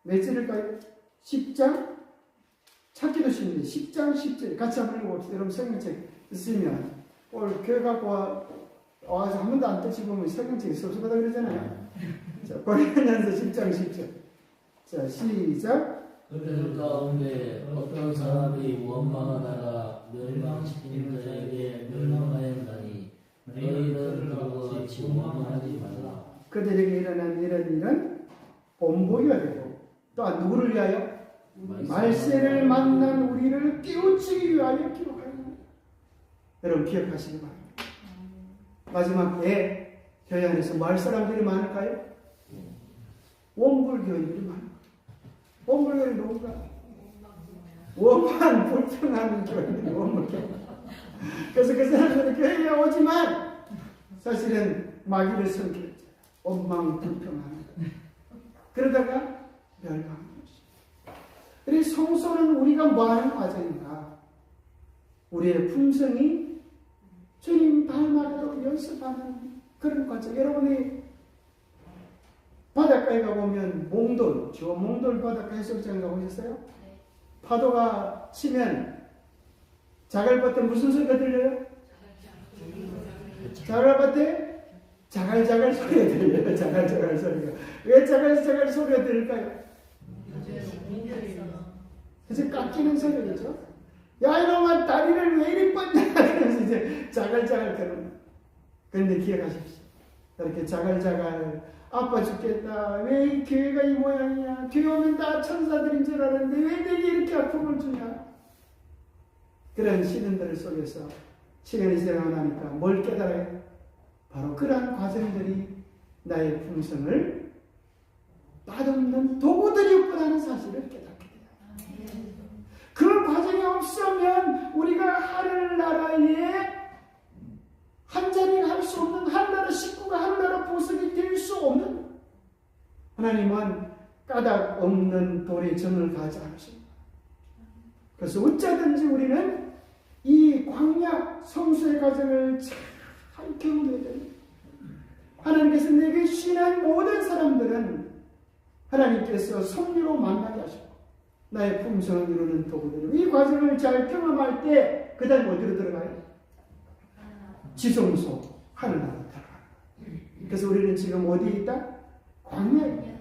몇 절일까요? 10장 찾기도 쉽네요. 10장 10절 같이 한번 읽어봅시다. 여러분 성경책 있으면 오늘 교회 갖고 와서 한 번도 안 떼치보면 성경책이 섭섭하다 그러잖아요. 자, 고린도전서 10장 10절. 자, 시작. 그들 가운데 어떤 사람이 원망하다가 멸망시키는 자에게 멸망하였나니 너희는 그와 같이 원망하지 말라. 그들에게 일어난 이런 일은 본보기가 되고 또한 누구를 위하여? 말세를 만난 우리를 깨우치기 위하여 기록하였습니다. 여러분 기억하시기 바랍니다. 마지막 때 교회 안에서 말 사람들이 많을까요? 원불교인들이 많을까요? 원불교인이 누군가? 원만 불평하는 교인들이 원불교. 그래서 그 사람들은 교회에 오지만 사실은 마귀를 섬기는 자, 원망 불평하는 그러다가 멸망하는 것입니다. 그래서 성소는 우리가 뭐하는 과정인가? 우리의 품성이 주님 닮아가도록 연습하는 그런 과정. 여러분이 바닷가에 가보면 몽돌, 저 몽돌 바닷가 해수욕장 가보셨어요? 네. 파도가 치면 자갈밭에 무슨 소리가 들려요? 자갈밭에 자갈자갈 소리가 들려요. 자갈자갈 소리가. 왜 자갈자갈 소리가 들릴까요? 그래서 깎이는 소리겠죠? 야, 이놈아, 다리를 왜 이리 뻗냐? 그래서 이제 자갈자갈 거는. 그런데 기억하십시오. 이렇게 자갈자갈, 아파 죽겠다. 왜 이 교회가 이 모양이야? 교회 오면 다 천사들인 줄 알았는데 왜 내게 이렇게 아픔을 주냐? 그런 시련들 속에서 시간이 지나가니까 뭘 깨달아요? 바로 그러한 과정들이 나의 품성을 맛없는 도구들이었구나는 사실을 깨닫게 돼요. 그 과정이 없으면 우리가 하늘나라에 한 자리가 할 수 없는, 하늘나라 식구가 하늘나라 보석이 될 수 없는, 하나님은 까닭 없는 돌에 정을 가지 않으십니다. 그래서 어쩌든지 우리는 이 광야 성수의 과정을 잘 경험해야 됩니다. 하나님께서 내게 신한 모든 사람들은 하나님께서 섭리로 만나게 하시고 나의 품성을 이루는 도구들을, 이 과정을 잘 경험할 때 그 다음 어디로 들어가요? 지성소, 하늘나라 들어가요. 그래서 우리는 지금 어디에 있다? 광야에.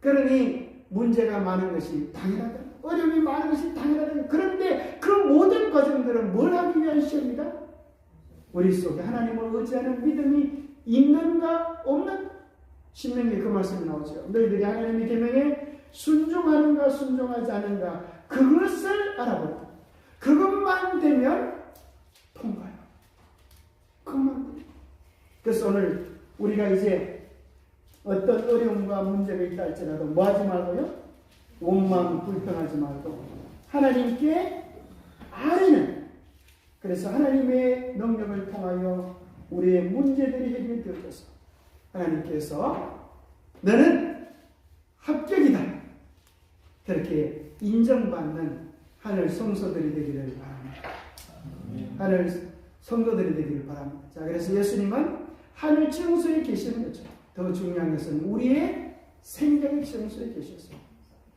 그러니 문제가 많은 것이 당연하다. 어려움이 많은 것이 당연하다. 그런데 그 모든 과정들은 뭘 하기 위한 시험이다? 우리 속에 하나님을 의지하는 믿음이 있는가 없는가? 신명기에 그 말씀이 나오죠. 너희들이 하나님의 계명에 순종하는가 순종하지 않는가, 그것을 알아보라. 그것만 되면 통과해요. 그것만 되면. 그래서 오늘 우리가 이제 어떤 어려움과 문제가 있다 할지라도 뭐 하지 말고요? 원망 불평하지 말고 하나님께 아뢰는, 그래서 하나님의 능력을 통하여 우리의 문제들이 해결되어져서 하나님께서 너는 합격이다, 그렇게 인정받는 하늘 성소들이 되기를 바랍니다. 하늘 성도들이 되기를 바랍니다. 자, 그래서 예수님은 하늘 지성소에 계시는 거죠. 더 중요한 것은 우리의 생각의 지성소에 계셔서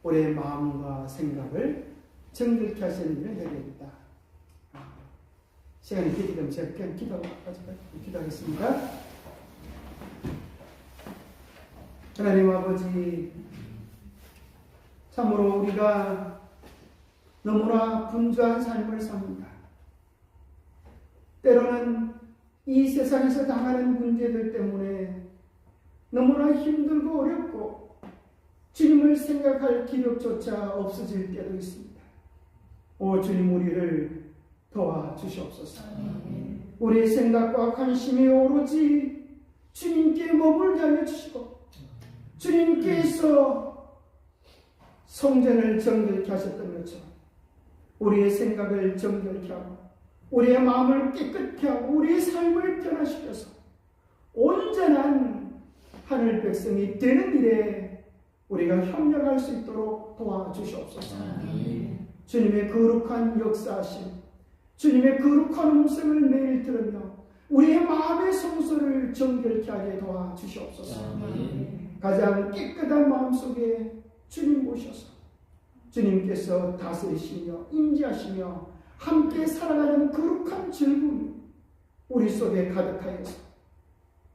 우리의 마음과 생각을 정결케 하시는 일을 해야 됩니다. 시간이 되기 때문에 제가 그냥 기도하겠습니다. 하나님 아버지, 참으로 우리가 너무나 분주한 삶을 삽니다. 때로는 이 세상에서 당하는 문제들 때문에 너무나 힘들고 어렵고 주님을 생각할 기력조차 없어질 때도 있습니다. 오 주님, 우리를 도와주시옵소서. 우리의 생각과 관심이 오로지 주님께 머물게 하여 주시고, 주님께서 성전을 정결케 하셨던 것처럼 우리의 생각을 정결케 하고 우리의 마음을 깨끗케 하고 우리의 삶을 변화시켜서 온전한 하늘 백성이 되는 일에 우리가 협력할 수 있도록 도와주시옵소서. 주님의 거룩한 역사하심, 주님의 거룩한 음성을 매일 들으며 우리의 마음의 성소를 정결케 하게 도와주시옵소서. 가장 깨끗한 마음속에 주님 모셔서 주님께서 다스리시며 임재하시며 함께 살아가는 거룩한 즐거움이 우리 속에 가득하여서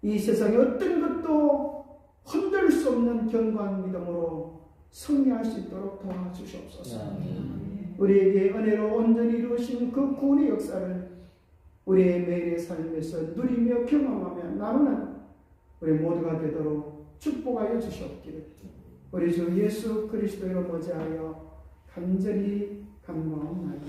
이 세상의 어떤 것도 흔들 수 없는 견고한 믿음으로 승리할 수 있도록 도와주시옵소서. 우리에게 은혜로 온전히 이루어진 그 구원의 역사를 우리의 매일의 삶에서 누리며 경험하며 나누는 우리 모두가 되도록 축복하여 주시옵기를 우리 주 예수 그리스도로 머지하여 간절히 간구하옵나이다.